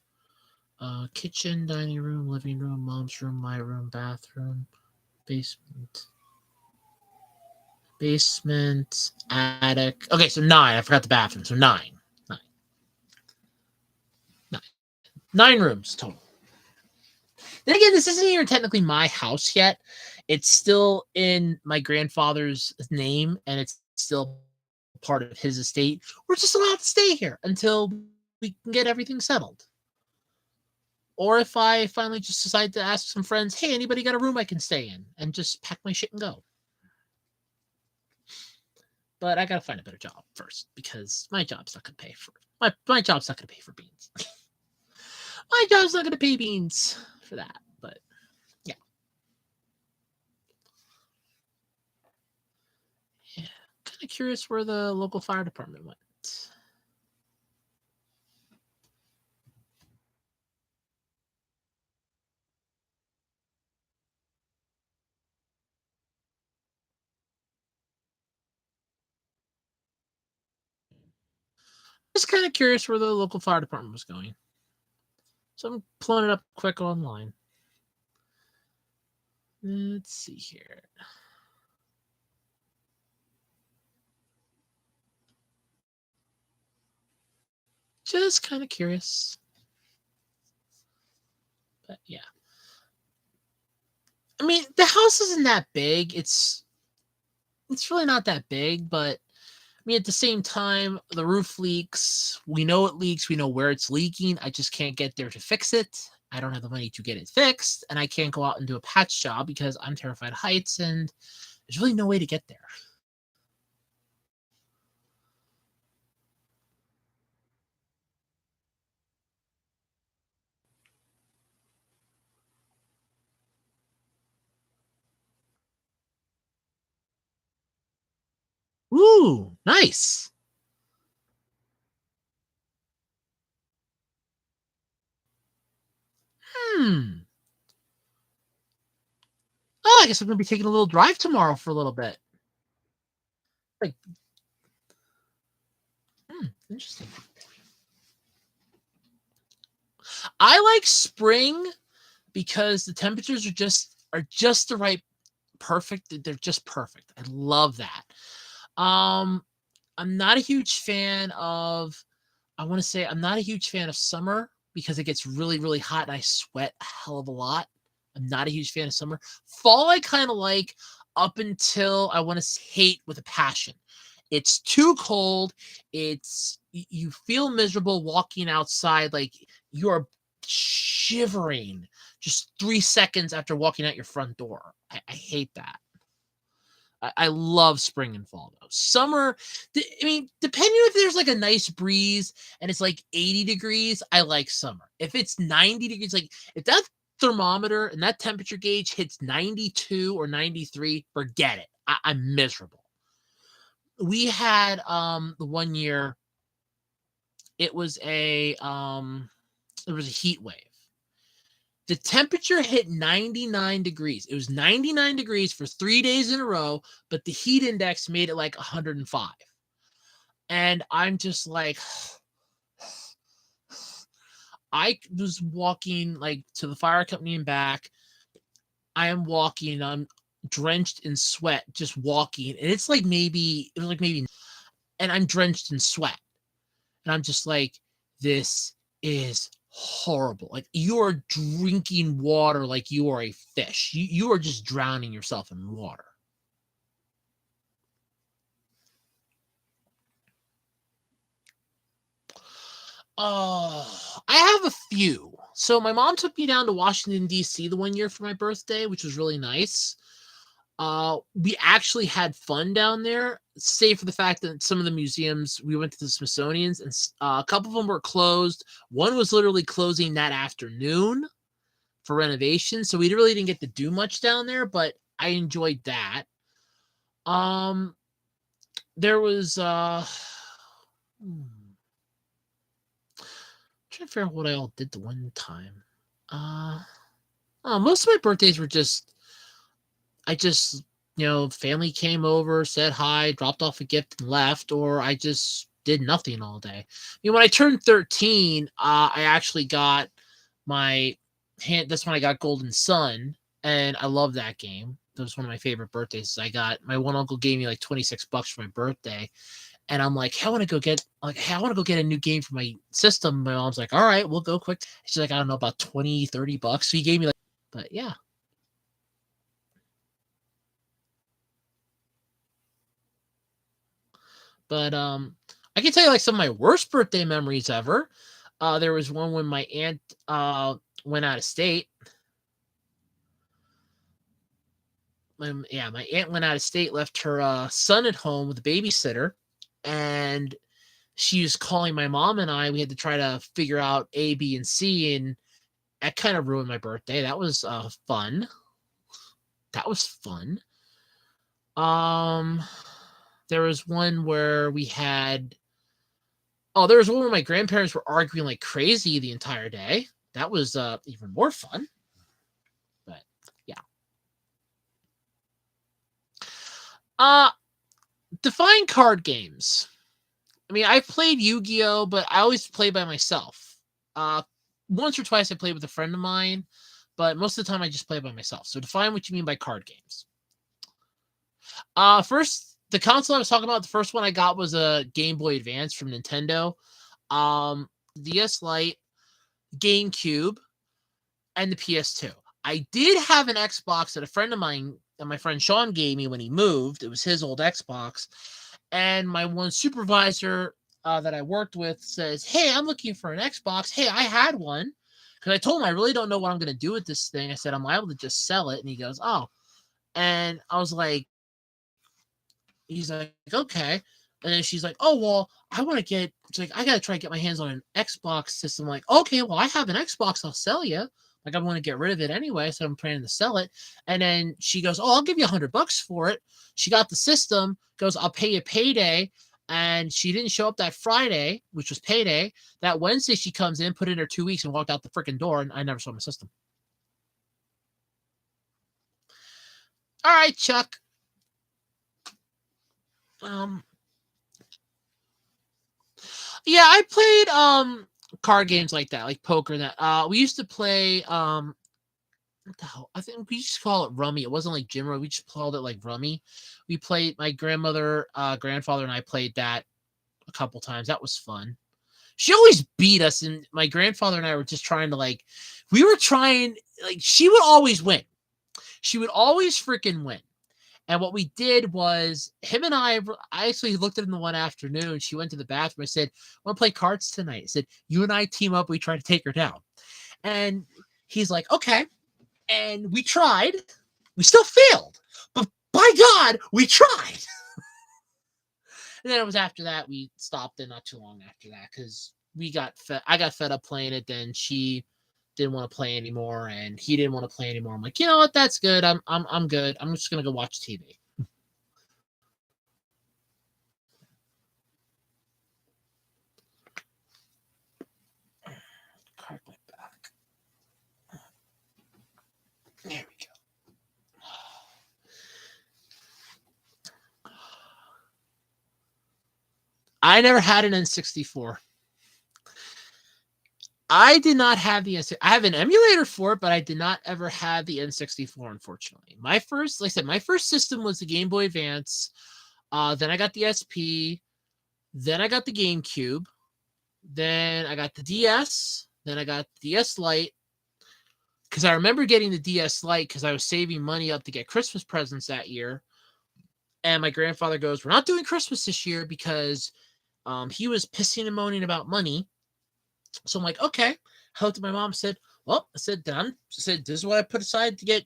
Kitchen, dining room, living room, mom's room, my room, bathroom, basement, attic. Okay, so 9. I forgot the bathroom. So 9. 9. 9. 9 rooms total. Then again, this isn't even technically my house yet. It's still in my grandfather's name, and it's still part of his estate. We're just allowed to stay here until we can get everything settled. Or if I finally just decide to ask some friends, hey, anybody got a room I can stay in? And just pack my shit and go. But I gotta find a better job first, because my job's not gonna pay for my job's not gonna pay for beans. My job's not gonna pay beans for that. But yeah. Yeah. Kind of curious where the local fire department went. Just kind of curious where the local fire department was going. So I'm pulling it up quick online. Let's see here. Just kind of curious. But yeah. I mean, the house isn't that big. It's really not that big, but I mean, at the same time, the roof leaks. We know it leaks. We know where it's leaking. I just can't get there to fix it. I don't have the money to get it fixed, and I can't go out and do a patch job because I'm terrified of heights, and there's really no way to get there. Ooh, nice. Hmm. Oh, I guess I'm gonna be taking a little drive tomorrow for a little bit. Like, interesting. I like spring because the temperatures are just the right perfect. They're just perfect. I love that. Um, I'm not a huge fan of. I want to say I'm not a huge fan of summer because it gets really, really hot and I sweat a hell of a lot. I'm not a huge fan of summer. Fall, I kind of like up until I want to hate with a passion. It's too cold. You feel miserable walking outside, like you are shivering just 3 seconds after walking out your front door. I hate that. I love spring and fall though. Summer, I mean, depending if there's like a nice breeze and it's like 80 degrees, I like summer. If it's 90 degrees, like if that thermometer and that temperature gauge hits 92 or 93, forget it. I'm miserable. We had the one year it was a heat wave. The temperature hit 99 degrees. It was 99 degrees for 3 days in a row, but the heat index made it like 105. And I'm just like, I was walking like to the fire company and back. I am walking, I'm drenched in sweat, just walking. And and I'm drenched in sweat. And I'm just like, this is horrible. Like you are drinking water like you are a fish. You are just drowning yourself in water. Oh, I have a few. So my mom took me down to Washington D.C. the one year for my birthday, which was really nice. We actually had fun down there, save for the fact that some of the museums we went to the Smithsonian's, and a couple of them were closed. One was literally closing that afternoon for renovation, so we really didn't get to do much down there, but I enjoyed that. Um, there was trying to figure out what I all did the one time. Most of my birthdays were just family came over, said hi, dropped off a gift, and left, or I just did nothing all day. When I turned 13, I actually got my hand. That's when I got Golden Sun, and I love that game. That was one of my favorite birthdays. I got my one uncle gave me like $26 for my birthday, and I'm like, hey, I want to go get a new game for my system. My mom's like, all right, we'll go quick. She's like, I don't know, about $20-$30. So he gave me like, but yeah. But I can tell you like some of my worst birthday memories ever. There was one when my aunt went out of state. My aunt went out of state, left her son at home with a babysitter, and she was calling my mom and I. We had to try to figure out A, B, and C, and that kind of ruined my birthday. That was fun. That was fun. There was one where there was one where my grandparents were arguing like crazy the entire day. That was even more fun. But yeah. Define card games. I mean, I've played Yu-Gi-Oh, but I always play by myself. Once or twice I played with a friend of mine, but most of the time I just play by myself. So define what you mean by card games. First, the console I was talking about, the first one I got was a Game Boy Advance from Nintendo, DS Lite, GameCube, and the PS2. I did have an Xbox that a friend of mine, that my friend Sean gave me when he moved. It was his old Xbox. And my one supervisor that I worked with says, hey, I'm looking for an Xbox. Hey, I had one. Because I told him I really don't know what I'm going to do with this thing. I said, I'm liable to just sell it. And he goes, oh. And I was like, he's like, okay. And then she's like, oh, well, I want to get, she's like, I got to try to get my hands on an Xbox system. I'm like, okay, well, I have an Xbox. I'll sell you. Like, I want to get rid of it anyway. So I'm planning to sell it. And then she goes, oh, I'll give you $100 for it. She got the system, goes, I'll pay you payday. And she didn't show up that Friday, which was payday. That Wednesday, she comes in, put in her 2 weeks, and walked out the freaking door. And I never saw my system. All right, Chuck. Yeah, I played card games like that, like poker. That we used to play. What the hell? I think we used to call it rummy. It wasn't like Jimmer. We just called it like rummy. We played. My grandfather, and I played that a couple times. That was fun. She always beat us, and my grandfather and I were just trying to she would always win. She would always freaking win. And what we did was, him and I actually looked at him the one afternoon. She went to the bathroom. I said, I want to play cards tonight. I said, you and I team up. We try to take her down. And he's like, okay. And we tried. We still failed. But by God, we tried. And then it was after that, we stopped it not too long after that because I got fed up playing it. Then she didn't want to play anymore, and he didn't want to play anymore. I'm like, you know what? That's good. I'm good. I'm just gonna go watch TV. Card my back. There we go. I never had an N64. I did not have the N64. I have an emulator for it, but I did not ever have the N64, unfortunately. My first system was the Game Boy Advance. Then I got the SP. Then I got the GameCube. Then I got the DS. Then I got the DS Lite. Because I remember getting the DS Lite because I was saving money up to get Christmas presents that year. And my grandfather goes, we're not doing Christmas this year because he was pissing and moaning about money. So I'm like, okay. I looked at my mom and said, well, I said, done. I said, this is what I put aside to get,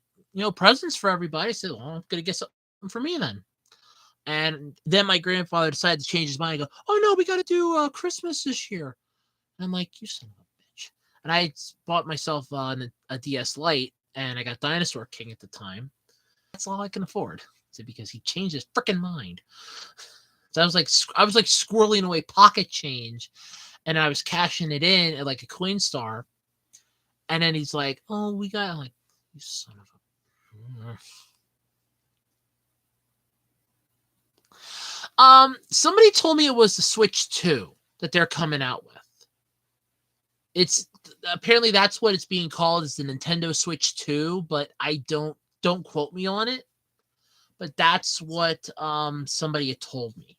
presents for everybody. I said, well, I'm going to get something for me then. And then my grandfather decided to change his mind and go, oh, no, we got to do Christmas this year. And I'm like, you son of a bitch. And I bought myself a DS Lite, and I got Dinosaur King at the time. That's all I can afford. Because he changed his freaking mind. So I was like squirreling away pocket change, and I was cashing it in at like a Coinstar. And then he's like, oh, we got, I'm like, you son of a. Somebody told me it was the Switch 2 that they're coming out with. It's apparently that's what it's being called, is the Nintendo Switch 2, but I don't quote me on it. But that's what somebody had told me.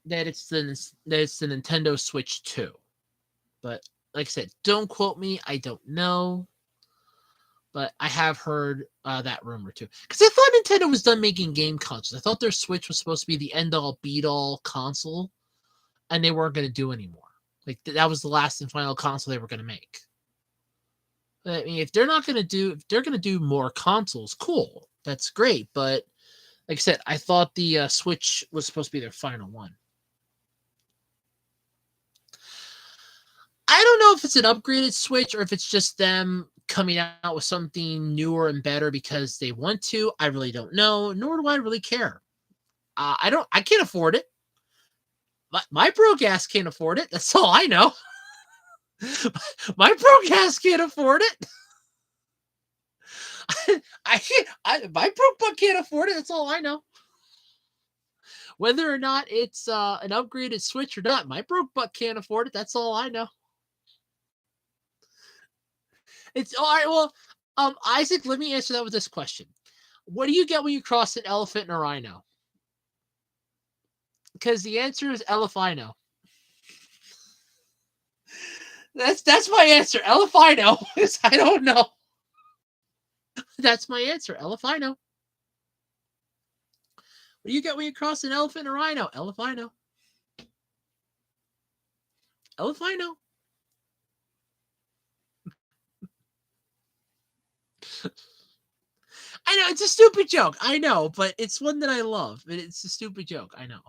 That it's the Nintendo Switch 2. But like I said, don't quote me. I don't know. But I have heard that rumor too. Because I thought Nintendo was done making game consoles. I thought their Switch was supposed to be the end-all, be-all console, and they weren't going to do anymore. Like, that was the last and final console they were going to make. I mean, if they're going to do more consoles, cool. That's great. But like I said, I thought the Switch was supposed to be their final one. I don't know if it's an upgraded Switch or if it's just them coming out with something newer and better because they want to. I really don't know, nor do I really care. I can't afford it. My broke ass can't afford it. That's all I know. My broke ass can't afford it. My broke butt can't afford it. That's all I know. Whether or not it's an upgraded Switch or not, my broke butt can't afford it. That's all I know. It's all right. Well, Isaac, let me answer that with this question: what do you get when you cross an elephant and a rhino? Because the answer is Elephino. That's my answer. Elephino. I don't know. That's my answer. Elephino. What do you get when you cross an elephant and a rhino? Elephino. Elephino. I know it's a stupid joke. I know, but it's one that I love. It's a stupid joke. I know.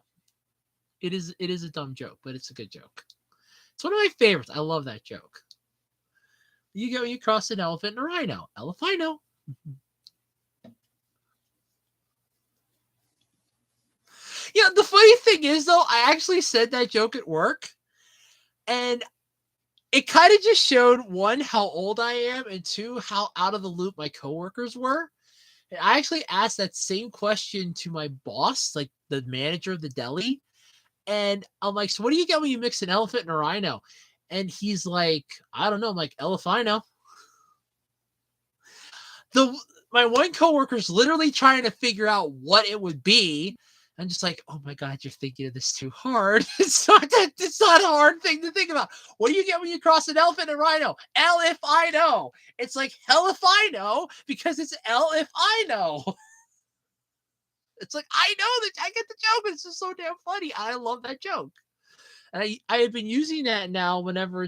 It is a dumb joke, but it's a good joke. It's one of my favorites. I love that joke. You get when you cross an elephant and a rhino. Elephino. Yeah, the funny thing is though, I actually said that joke at work, and it kind of just showed, one, how old I am, and two, how out of the loop my coworkers were. And I actually asked that same question to my boss, like the manager of the deli. And I'm like, so what do you get when you mix an elephant and a rhino? And he's like, I don't know. I'm like, Elephino. My one coworker's literally trying to figure out what it would be. I'm just like, oh my God, you're thinking of this too hard. It's not a hard thing to think about. What do you get when you cross an elephant and a rhino? L if I know. It's like hell if I know, because it's L if I know. It's like, I know that I get the joke. It's just so damn funny. I love that joke. And I have been using that now whenever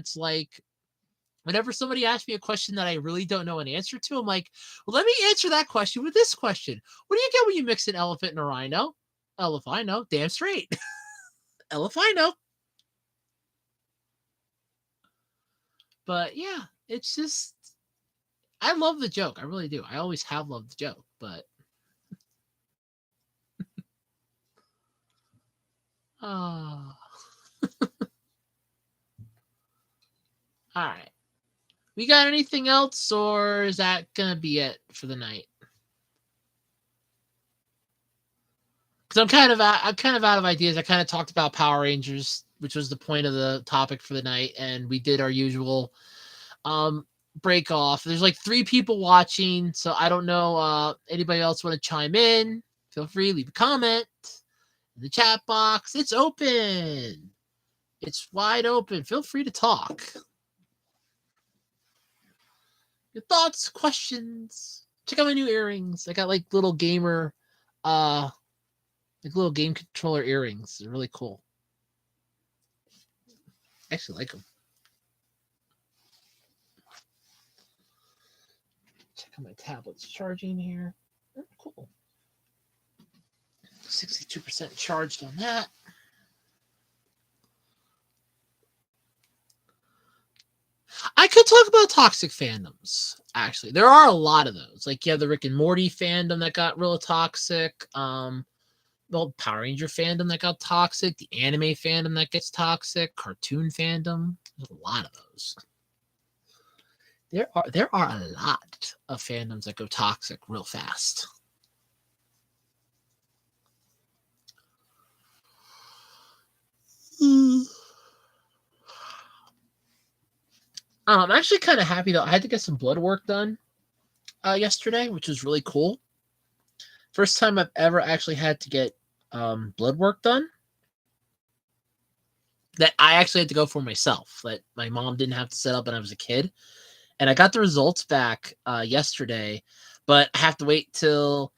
somebody asks me a question that I really don't know an answer to. I'm like, well, let me answer that question with this question. What do you get when you mix an elephant and a rhino? Elephino. Damn straight. Elephino. But yeah, it's just, I love the joke. I really do. I always have loved the joke, but all right. We got anything else, or is that gonna be it for the night? Because I'm kind of out of ideas. I kind of talked about Power Rangers, which was the point of the topic for the night, and we did our usual break off. There's like 3 people watching, so I don't know. Anybody else want to chime in? Feel free, leave a comment in the chat box. It's open. It's wide open. Feel free to talk. Your thoughts, questions. Check out my new earrings. I got like little gamer, like little game controller earrings. They're really cool. I actually like them. Check out my tablet's charging here. Oh, cool. 62% charged on that. I could talk about toxic fandoms, actually. There are a lot of those. Like, you have the Rick and Morty fandom that got real toxic. The old Power Ranger fandom that got toxic. The anime fandom that gets toxic. Cartoon fandom. There's a lot of those. There are a lot of fandoms that go toxic real fast. I'm actually kind of happy though. I had to get some blood work done yesterday, which was really cool. First time I've ever actually had to get blood work done. That I actually had to go for myself. That my mom didn't have to set up when I was a kid. And I got the results back yesterday, but I have to wait till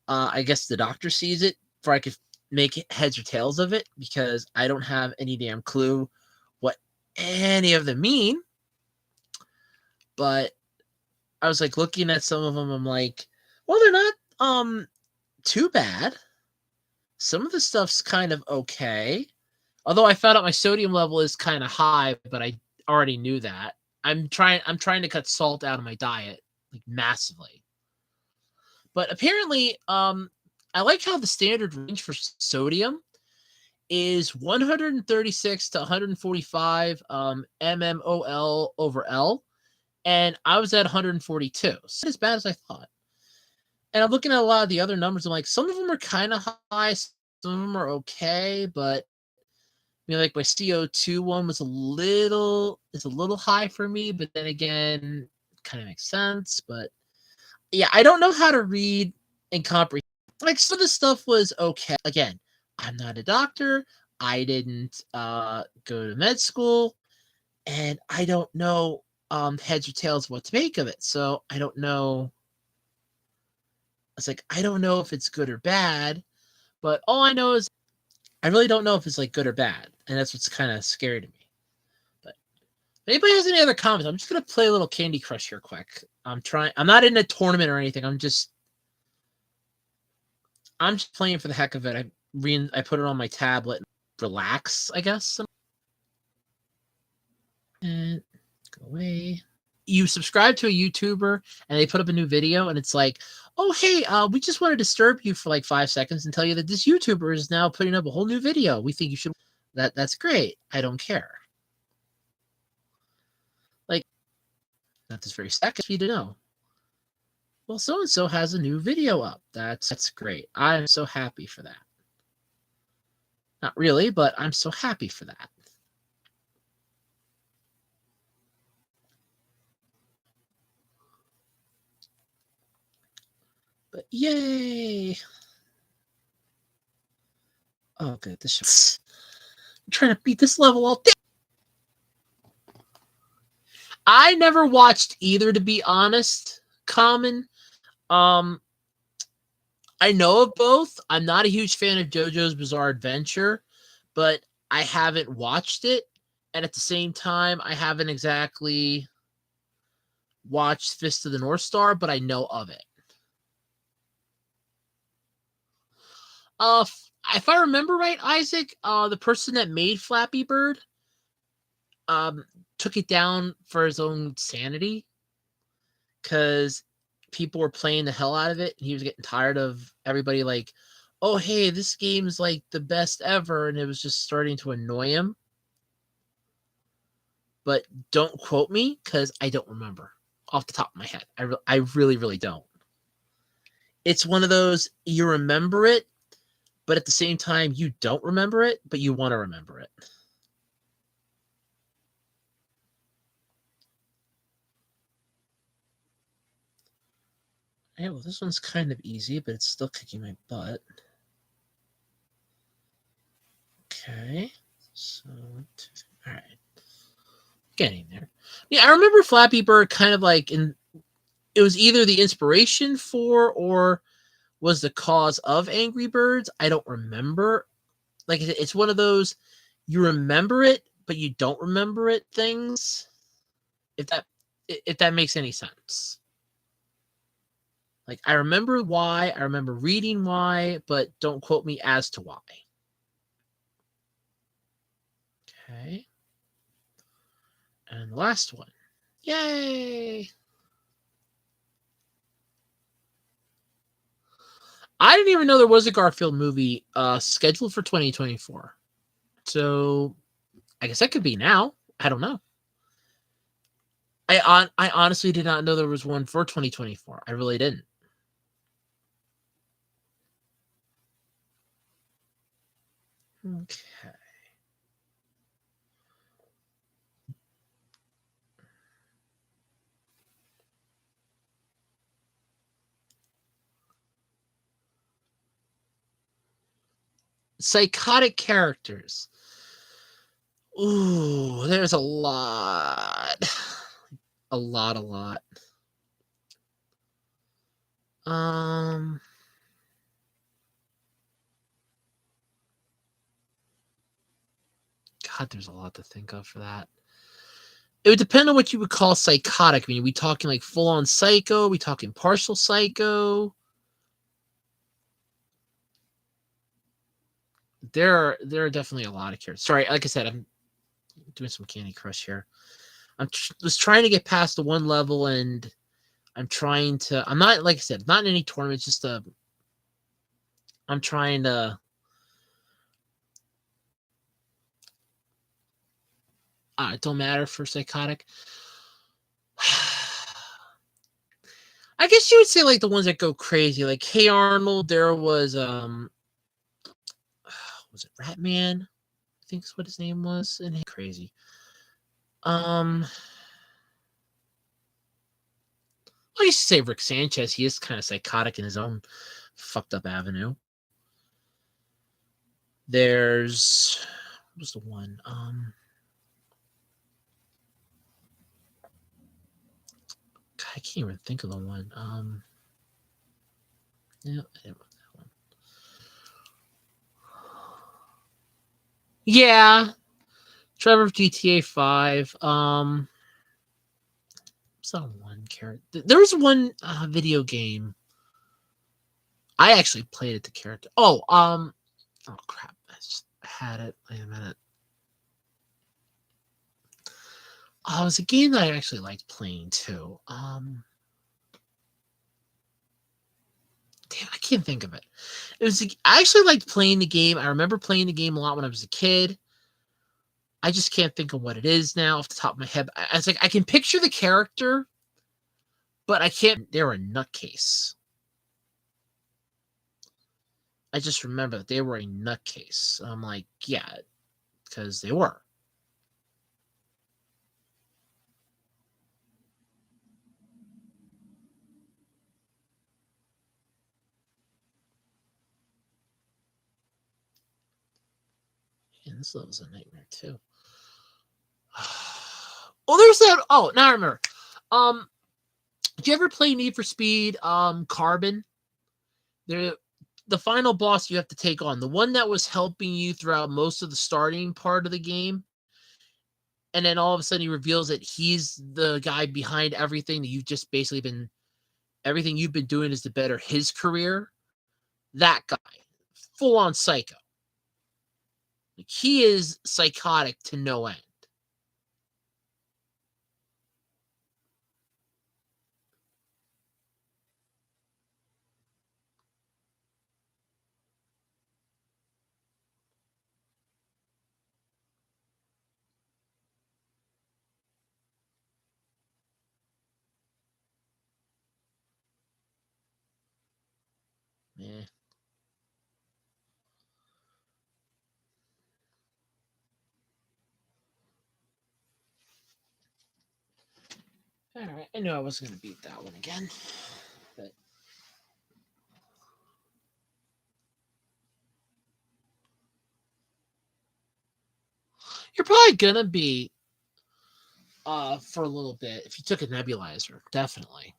I guess the doctor sees it before I could make heads or tails of it, because I don't have any damn clue what any of them mean. But I was like looking at some of them, I'm like, well, they're not too bad. Some of the stuff's kind of okay. Although I found out my sodium level is kind of high, but I already knew that. I'm trying to cut salt out of my diet like massively. But apparently, I like how the standard range for sodium is 136 to 145 mmol over L, and I was at 142. So not as bad as I thought. And I'm looking at a lot of the other numbers. I'm like, some of them are kind of high, some of them are okay, but like my CO2 one was a little high for me, but then again, kind of makes sense. But yeah, I don't know how to read and comprehend. Like, some of the stuff was okay. Again, I'm not a doctor. I didn't go to med school, and I don't know heads or tails what to make of it. So I don't know. It's like, I don't know if it's good or bad, but all I know is I really don't know if it's like good or bad, and that's what's kind of scary to me. But if anybody has any other comments, I'm just gonna play a little Candy Crush here quick. I'm not in a tournament or anything. I'm just playing for the heck of it. I put it on my tablet and relax, I guess. And go away. You subscribe to a YouTuber and they put up a new video and it's like, oh, hey, we just want to disturb you for like 5 seconds and tell you that this YouTuber is now putting up a whole new video. We think you should. That's great. I don't care. Like, not this very second for you to know. Well, so-and-so has a new video up. That's great. I'm so happy for that. Not really, but I'm so happy for that. But yay! Oh, good. I'm trying to beat this level all day. I never watched either, to be honest. Common. I know of both. I'm not a huge fan of JoJo's Bizarre Adventure, but I haven't watched it. And at the same time, I haven't exactly watched Fist of the North Star, but I know of it. If I remember right, Isaac, the person that made Flappy Bird, took it down for his own sanity, because people were playing the hell out of it, and he was getting tired of everybody like, oh, hey, this game's like the best ever, and it was just starting to annoy him. But don't quote me, because I don't remember off the top of my head. I really, really don't. It's one of those, you remember it, but at the same time, you don't remember it, but you want to remember it. Yeah, well, this one's kind of easy, but it's still kicking my butt. Okay. So, all right. Getting there. Yeah, I remember Flappy Bird kind of like it was either the inspiration for or was the cause of Angry Birds. I don't remember. Like, it's one of those, you remember it, but you don't remember it things. If that makes any sense. Like, I remember why, I remember reading why, but don't quote me as to why. Okay. And the last one. Yay! I didn't even know there was a Garfield movie scheduled for 2024. So I guess that could be now. I don't know. I honestly did not know there was one for 2024. I really didn't. Okay. Psychotic characters. Ooh, there's a lot. A lot. Um God, there's a lot to think of for that. It would depend on what you would call psychotic. I mean, are we talking like full on psycho? Are we talking partial psycho? There are definitely a lot of characters. Sorry, like I said, I'm doing some Candy Crush here. Was trying to get past the one level, and I'm trying to. I'm not, like I said, not in any tournaments. Just I'm trying to. It don't matter for psychotic. I guess you would say like the ones that go crazy, like Hey Arnold. There was it Ratman? I think is what his name was, and he crazy. I used to say Rick Sanchez. He is kind of psychotic in his own fucked up avenue. There's what was the one? God, I can't even think of the one. Yeah, I didn't want that one. Yeah, Trevor of GTA 5. What's that one character? There was one video game. I actually played it. The character. Oh crap! I just had it. Wait a minute. Oh, it was a game that I actually liked playing too. Damn, I can't think of it. I actually liked playing the game. I remember playing the game a lot when I was a kid. I just can't think of what it is now off the top of my head. I was like, I can picture the character, but I can't. They're a nutcase. I just remember that they were a nutcase. I'm like, yeah, because they were. And this level's a nightmare too. Oh, there's that. Oh, now I remember. Um, did you ever play Need for Speed Carbon? There, the final boss you have to take on, the one that was helping you throughout most of the starting part of the game, and then all of a sudden he reveals that he's the guy behind everything that you've just basically been everything you've been doing is to better his career. That guy, full on psycho. Like, he is psychotic to no end. Yeah. All right. I knew I was going to beat that one again. But you're probably going to be for a little bit if you took a nebulizer, definitely.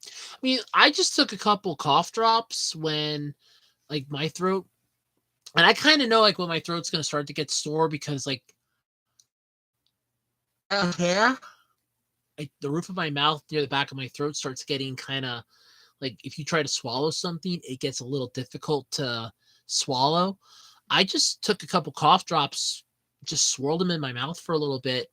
I mean, I just took a couple cough drops when like my throat And I kind of know like when my throat's gonna start to get sore because like hair, the roof of my mouth near the back of my throat starts getting kind of like if you try to swallow something, it gets a little difficult to swallow. I just took a couple cough drops, just swirled them in my mouth for a little bit,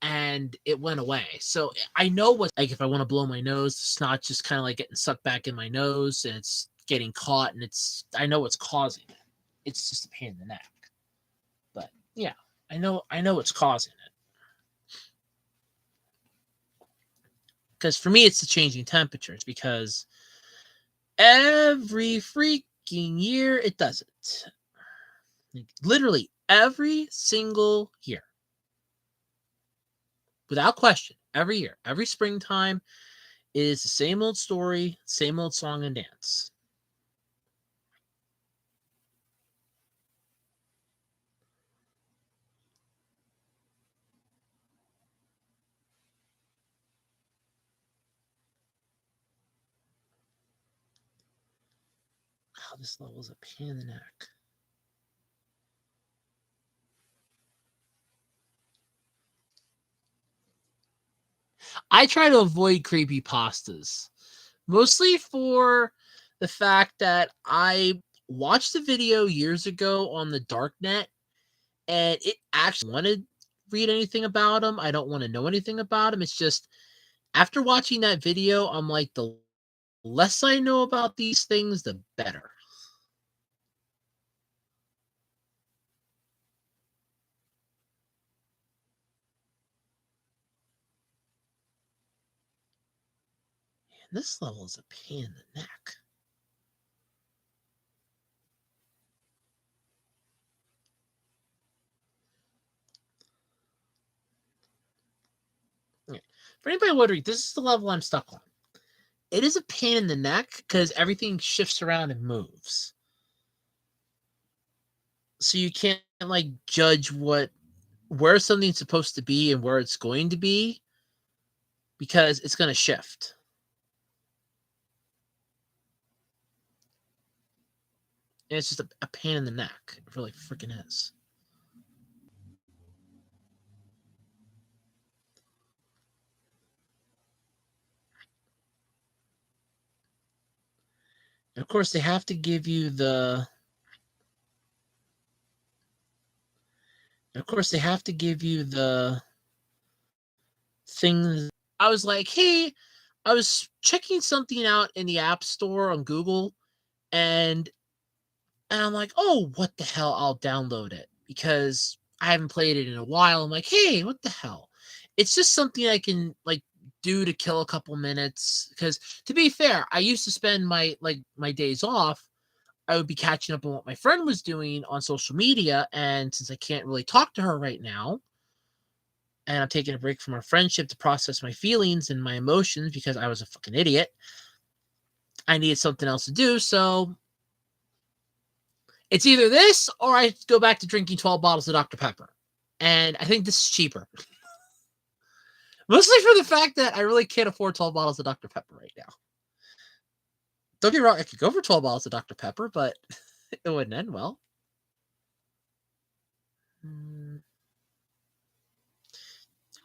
and it went away. So I know what like if I want to blow my nose, the snot just kind of like getting sucked back in my nose and it's getting caught and it's I know what's causing it. It's just a pain in the neck. But yeah, I know what's causing it. Because for me it's the changing temperatures because every freaking year it does it. Like, literally every single year. Without question, every year, every springtime is the same old story, same old song and dance. Wow, this level is a pain in the neck. I try to avoid creepy pastas, mostly for the fact that I watched a video years ago on the darknet, and it actually wanted to read anything about them. I don't want to know anything about them. It's just after watching that video, I'm like, the less I know about these things, the better. And this level is a pain in the neck. Okay. For anybody wondering, this is the level I'm stuck on. It is a pain in the neck because everything shifts around and moves. So you can't like judge where something's supposed to be and where it's going to be because it's going to shift. And it's just a pain in the neck. It really freaking is. And of course, they have to give you the. Of course, they have to give you the things. I was like, hey, I was checking something out in the App Store on Google, and I'm like, oh, what the hell? I'll download it because I haven't played it in a while. I'm like, hey, what the hell? It's just something I can like do to kill a couple minutes. Because to be fair, I used to spend my days off. I would be catching up on what my friend was doing on social media, and since I can't really talk to her right now, and I'm taking a break from our friendship to process my feelings and my emotions because I was a fucking idiot, I needed something else to do. So it's either this or I go back to drinking 12 bottles of Dr. Pepper. And I think this is cheaper. Mostly for the fact that I really can't afford 12 bottles of Dr. Pepper right now. Don't get me wrong, I could go for 12 bottles of Dr. Pepper, but it wouldn't end well. You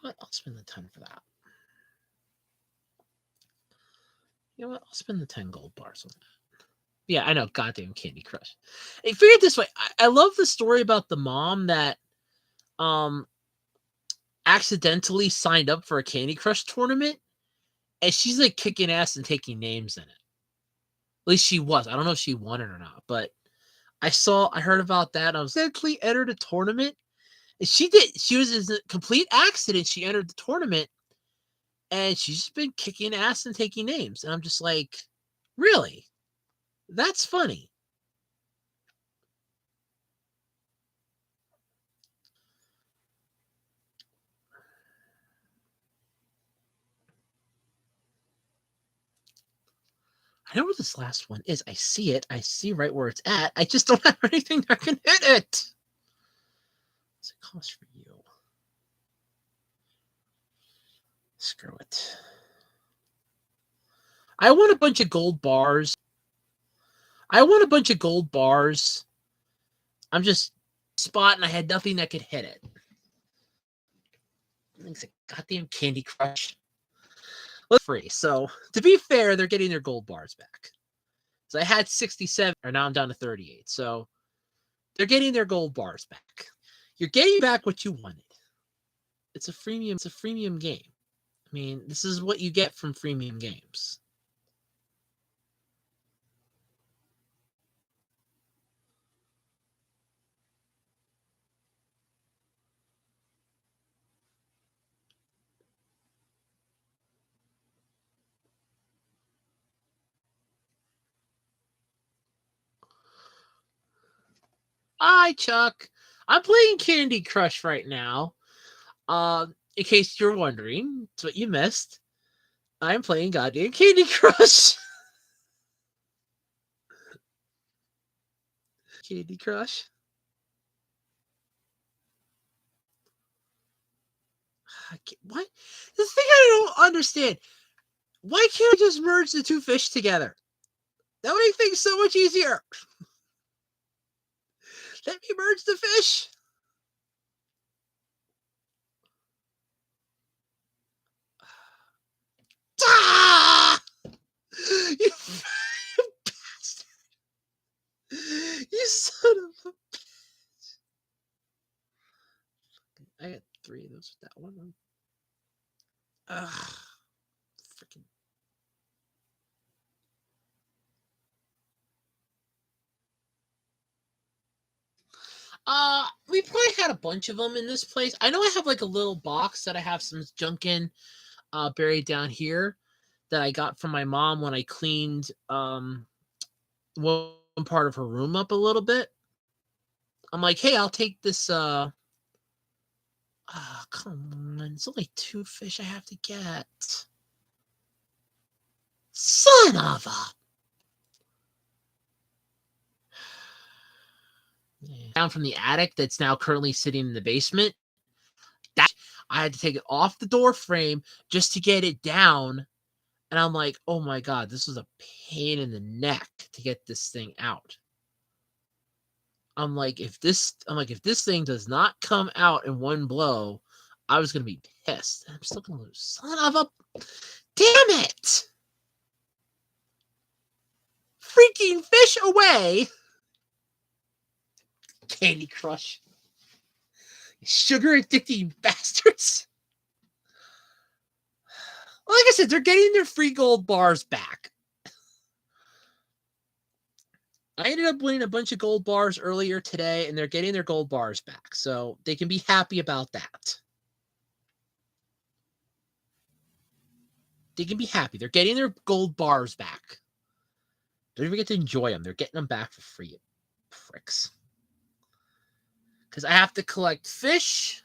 know what? I'll spend the 10 for that. You know what? I'll spend the 10 gold bars on that. Yeah, I know. Goddamn Candy Crush. Hey, figure it this way. I love the story about the mom that um accidentally signed up for a Candy Crush tournament, and she's like kicking ass and taking names in it. At least she was. I don't know if she won it or not, but I heard about that. I was accidentally entered a tournament. And she was in a complete accident. She entered the tournament and she's just been kicking ass and taking names. And I'm just like, really? That's funny. I know where this last one is. I see it. I see right where it's at. I just don't have anything that can hit it. What's it cost for you? Screw it. I want a bunch of gold bars. I want a bunch of gold bars I'm just spot and I had nothing that could hit it. It's a goddamn Candy Crush. Free. So to be fair, they're getting their gold bars back. So I had 67, or now I'm down to 38. So they're getting their gold bars back. You're getting back what you wanted. It's a freemium game. I mean, this is what you get from freemium games. Hi, Chuck. I'm playing Candy Crush right now. In case you're wondering, it's what you missed. I'm playing goddamn Candy Crush. Candy Crush. What? The thing I don't understand. Why can't I just merge the two fish together? That would make things so much easier. Let me merge the fish. Ah! You bastard. You son of a bitch. I got 3 of those with that one. Ugh. Freaking. We probably had a bunch of them in this place. I know I have like a little box that I have some junk in, buried down here that I got from my mom when I cleaned one part of her room up a little bit. I'm like, hey, I'll take this. Oh, come on! It's only 2 fish I have to get. Son of a. Down from the attic that's now currently sitting in the basement. That I had to take it off the door frame just to get it down. And I'm like, oh my God, this was a pain in the neck to get this thing out. I'm like, if this thing does not come out in one blow, I was gonna be pissed. I'm still gonna lose. Son of a damn it! Freaking fish away! Candy Crush. Sugar addicting bastards. Like I said, they're getting their free gold bars back. I ended up winning a bunch of gold bars earlier today, and they're getting their gold bars back. So they can be happy about that. They can be happy. They're getting their gold bars back. Don't even get to enjoy them. They're getting them back for free. Pricks. Because I have to collect fish.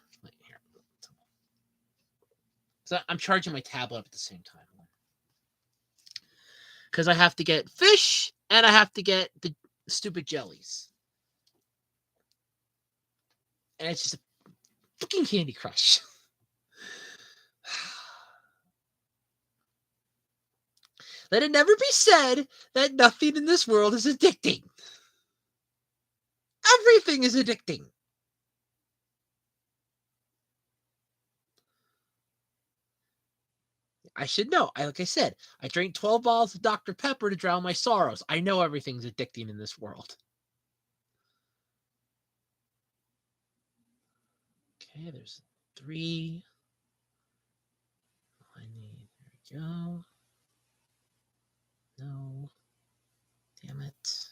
So I'm charging my tablet up at the same time. Because I have to get fish and I have to get the stupid jellies. And it's just a fucking Candy Crush. Let it never be said that nothing in this world is addicting. Everything is addicting. I should know. Like I said, I drank 12 bottles of Dr. Pepper to drown my sorrows. I know everything's addicting in this world. Okay, there's 3. I need. There we go. No. Damn it.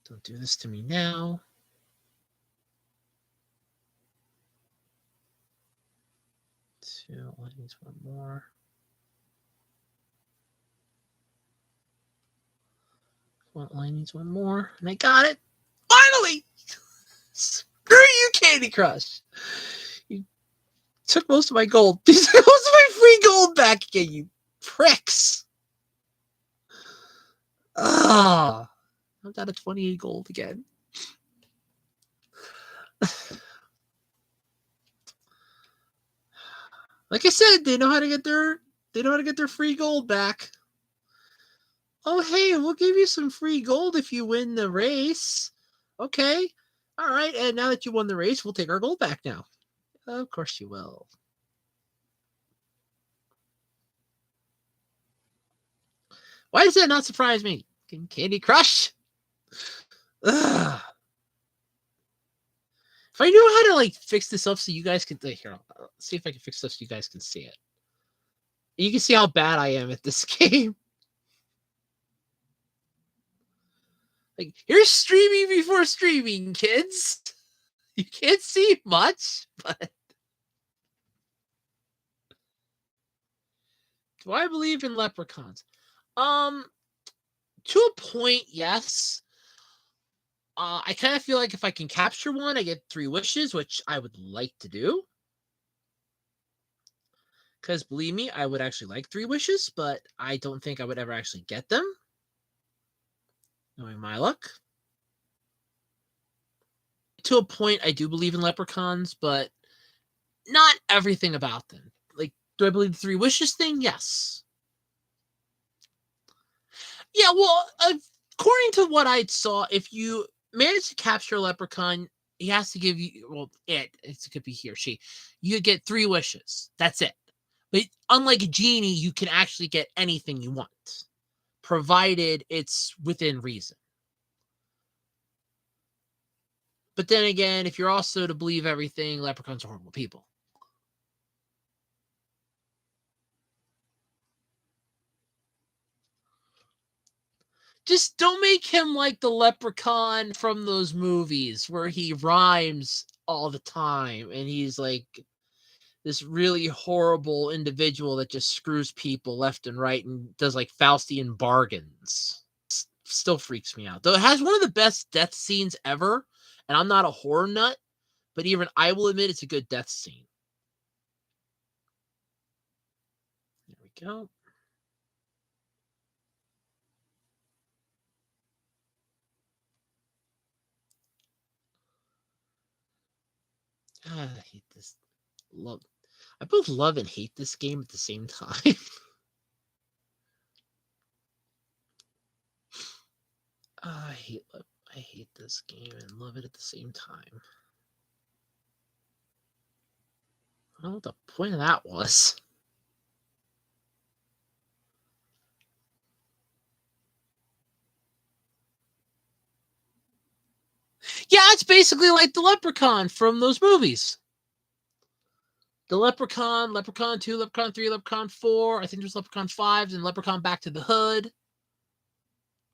Don't do this to me now. Two. I need 1 more. I need 1 more. And I got it. Finally! Screw you, Candy Crush. You took most of my gold. Most of my free gold back again, you pricks. Ah. I'm down to 28 gold again. Like I said, they know how to get their free gold back. Oh, hey, we'll give you some free gold if you win the race. Okay. All right. And now that you won the race, we'll take our gold back now. Of course you will. Why does that not surprise me? Candy Crush? Ugh. If I knew how to like fix this up so you guys can here, I'll see if I can fix this so you guys can see it. You can see how bad I am at this game. Like, you're streaming before streaming, kids. You can't see much, but do I believe in leprechauns? To a point, yes. I kind of feel like if I can capture one, I get 3 wishes, which I would like to do. Because believe me, I would actually like 3 wishes, but I don't think I would ever actually get them. Knowing my luck. To a point, I do believe in leprechauns, but not everything about them. Like, do I believe the 3 wishes thing? Yes. Yeah, well, according to what I saw, if you manage to capture a leprechaun, he has to give you, well, it could be he or she, you get 3 wishes. That's it. But unlike a genie, you can actually get anything you want, provided it's within reason. But then again, if you're also to believe everything, leprechauns are horrible people. Just don't make him like the leprechaun from those movies where he rhymes all the time and he's like this really horrible individual that just screws people left and right and does like Faustian bargains. Still freaks me out. Though it has one of the best death scenes ever, and I'm not a horror nut, but even I will admit it's a good death scene. There we go. I hate this. I both love and hate this game at the same time. I hate this game and love it at the same time. I don't know what the point of that was. Yeah, it's basically like the Leprechaun from those movies. The Leprechaun, Leprechaun 2, Leprechaun 3, Leprechaun 4. I think there's Leprechaun 5, and Leprechaun Back to the Hood.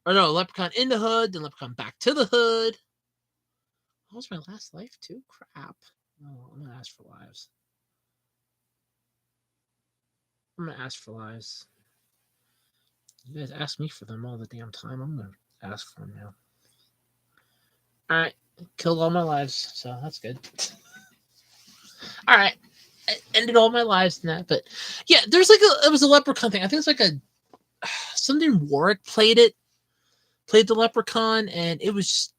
Or no, Leprechaun in the Hood, then Leprechaun Back to the Hood. What was my last life too? Crap. Oh, I'm gonna ask for lives. I'm gonna ask for lives. You guys ask me for them all the damn time. I'm gonna ask for them now. Alright. Killed all my lives, so that's good. Alright. I ended all my lives in that, but yeah, there's like it was a leprechaun thing. I think it's like something Warwick played the leprechaun, and it was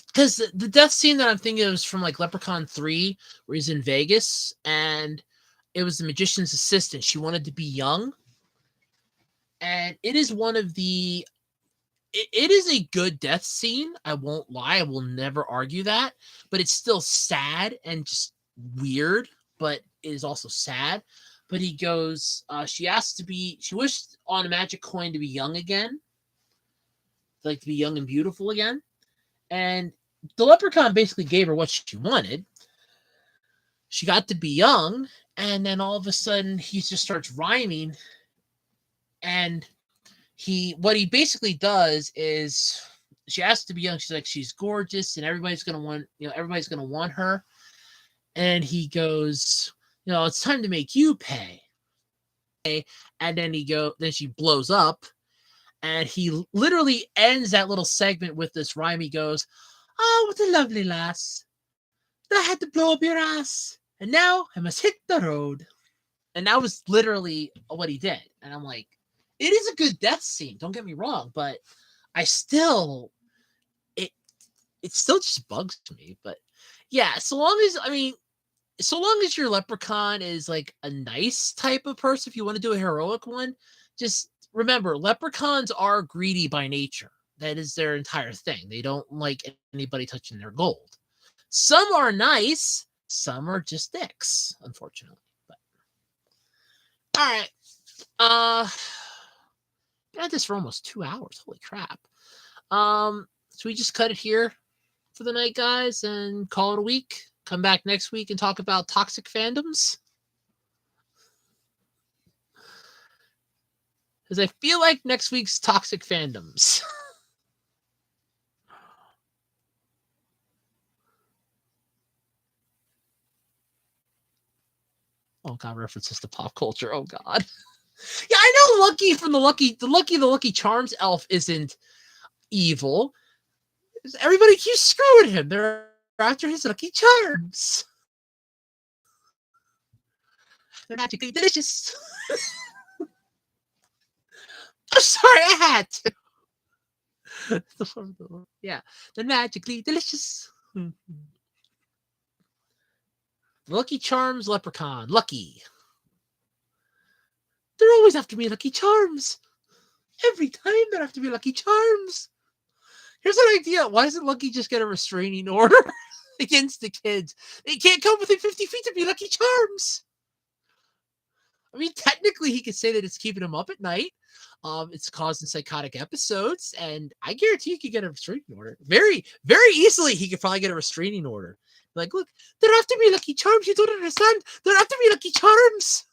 because the death scene that I'm thinking of is from like Leprechaun 3, where he's in Vegas, and it was the magician's assistant. She wanted to be young, and it is one of the it is a good death scene. I won't lie. I will never argue that, but it's still sad and just weird, but it is also sad. But he goes, she wished on a magic coin to be young again, like to be young and beautiful again. And the leprechaun basically gave her what she wanted. She got to be young, and then all of a sudden he just starts rhyming, and what he basically does is she asks to be young. She's like, she's gorgeous and everybody's gonna want her. And he goes, it's time to make you pay. And then she blows up, and he literally ends that little segment with this rhyme. He goes, "Oh, what a lovely lass. I had to blow up your ass, and now I must hit the road." And that was literally what he did. And I'm like, it is a good death scene, don't get me wrong, but it still just bugs me. But yeah, so long as so long as your leprechaun is like a nice type of person, if you want to do a heroic one, just remember leprechauns are greedy by nature. That is their entire thing. They don't like anybody touching their gold. Some are nice, some are just dicks, unfortunately. But all right. Been at this for almost 2 hours. Holy crap. So we just cut it here for the night, guys, and call it a week. Come back next week and talk about toxic fandoms. Because I feel like next week's toxic fandoms. Oh god, references to pop culture. Oh god. Yeah, I know Lucky from the Lucky Charms elf isn't evil. Everybody keeps screwing him. They're after his Lucky Charms. They're magically delicious. I'm sorry, I had to. Yeah, they're magically delicious. Lucky Charms leprechaun. Lucky. They're always after me, Lucky Charms. Every time they're after me, Lucky Charms. Here's an idea. Why doesn't Lucky just get a restraining order against the kids? They can't come within 50 feet of me, Lucky Charms. I mean, technically, he could say that it's keeping him up at night. It's causing psychotic episodes, and I guarantee he could get a restraining order. Very, very easily, he could probably get a restraining order. Like, look, they're after me, Lucky Charms. You don't understand. They're after me, Lucky Charms.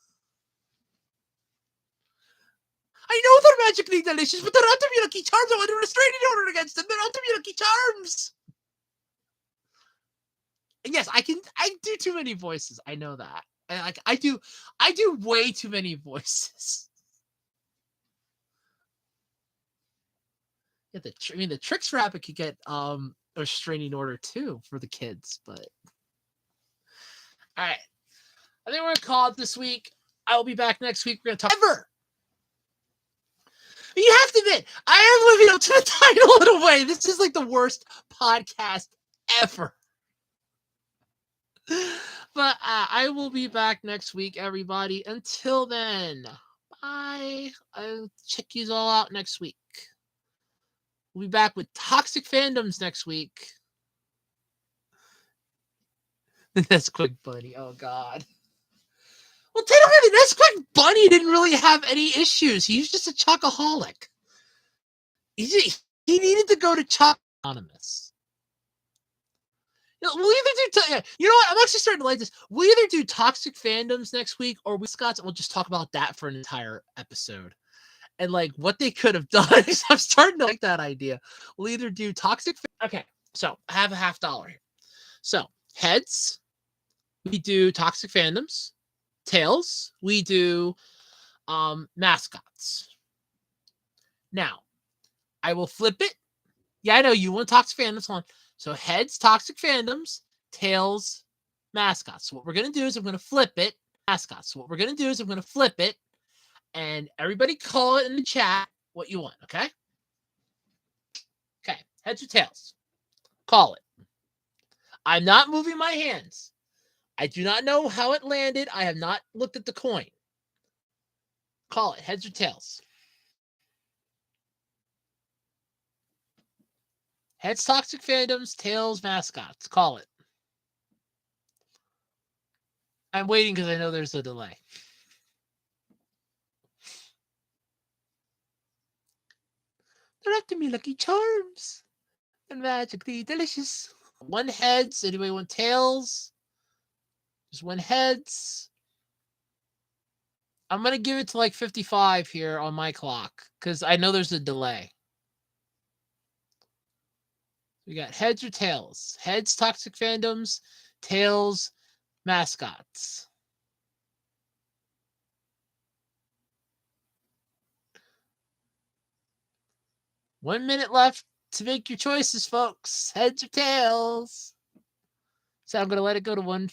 I know they're magically delicious, but they're after me, Lucky Charms. I want a restraining order against them. They're after me, Lucky Charms. And yes, I do too many voices. I know that. I do way too many voices. Yeah, the Tricks Rabbit could get a restraining order too for the kids, but all right. I think we're gonna call it this week. I will be back next week. We're gonna talk ever. You have to admit, I am living up to the title in a way. This is like the worst podcast ever. But I will be back next week, everybody. Until then, bye. I'll check you all out next week. We'll be back with toxic fandoms next week. Nesquik Bunny. Oh, God. Well, Nesquik Bunny didn't really have any issues. He's just a chocoholic. He needed to go to Choc Anonymous. We'll either do. You know what? I'm actually starting to like this. We'll either do toxic fandoms next week, or Scott's, and we'll just talk about that for an entire episode, and like what they could have done. I'm starting to like that idea. We'll either do toxic. Okay, so I have $50 here. So heads, we do toxic fandoms. Tails, we do mascots. Now, I will flip it. Yeah, I know you want toxic fandoms. Hold on. So heads, toxic fandoms, tails, mascots. So what we're going to do is I'm going to flip it. Mascots. So what we're going to do is I'm going to flip it. And everybody call it in the chat what you want, okay? Okay, heads or tails? Call it. I'm not moving my hands. I do not know how it landed. I have not looked at the coin. Call it, heads or tails? Heads, toxic fandoms, tails, mascots. Call it. I'm waiting because I know there's a delay. They're after me, Lucky Charms. And magically delicious. One heads. Anybody want tails? Just one heads. I'm going to give it to like 55 here on my clock because I know there's a delay. We got heads or tails? Heads, toxic fandoms. Tails, mascots. One minute left to make your choices, folks. Heads or tails? So I'm going to let it go to 1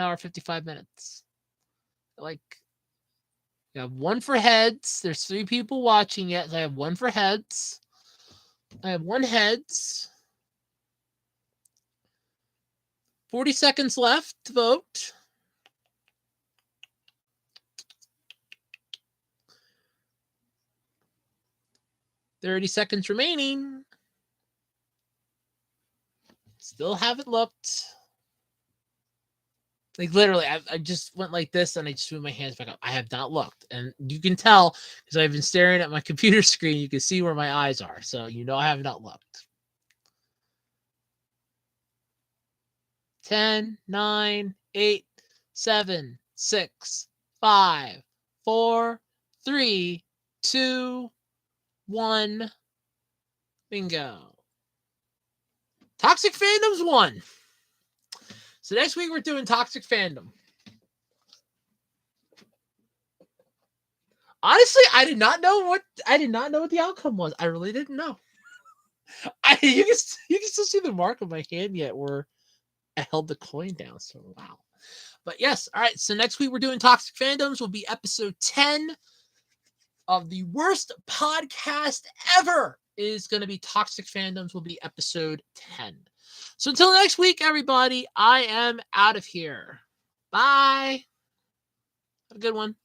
hour, 55 minutes. Like, you have one for heads. There's 3 people watching yet. So I have one for heads. I have one heads. 40 seconds left to vote. $30 seconds remaining. Still haven't looked. Like literally, I just went like this and I just threw my hands back up. I have not looked. And you can tell because I've been staring at my computer screen. You can see where my eyes are. So you know I have not looked. 10, 9, 8, 7, 6, 5, 4, 3, 2, 1. Bingo. Toxic Fandom's won. So next week we're doing Toxic Fandom. Honestly, I did not know what the outcome was. I really didn't know. You can still see the mark of my hand yet where I held the coin down. So wow. But yes, all right. So next week we're doing Toxic Fandoms. Will be episode 10 of the worst podcast ever. Is going to be Toxic Fandoms. Will be episode 10. So until next week, everybody, I am out of here. Bye. Have a good one.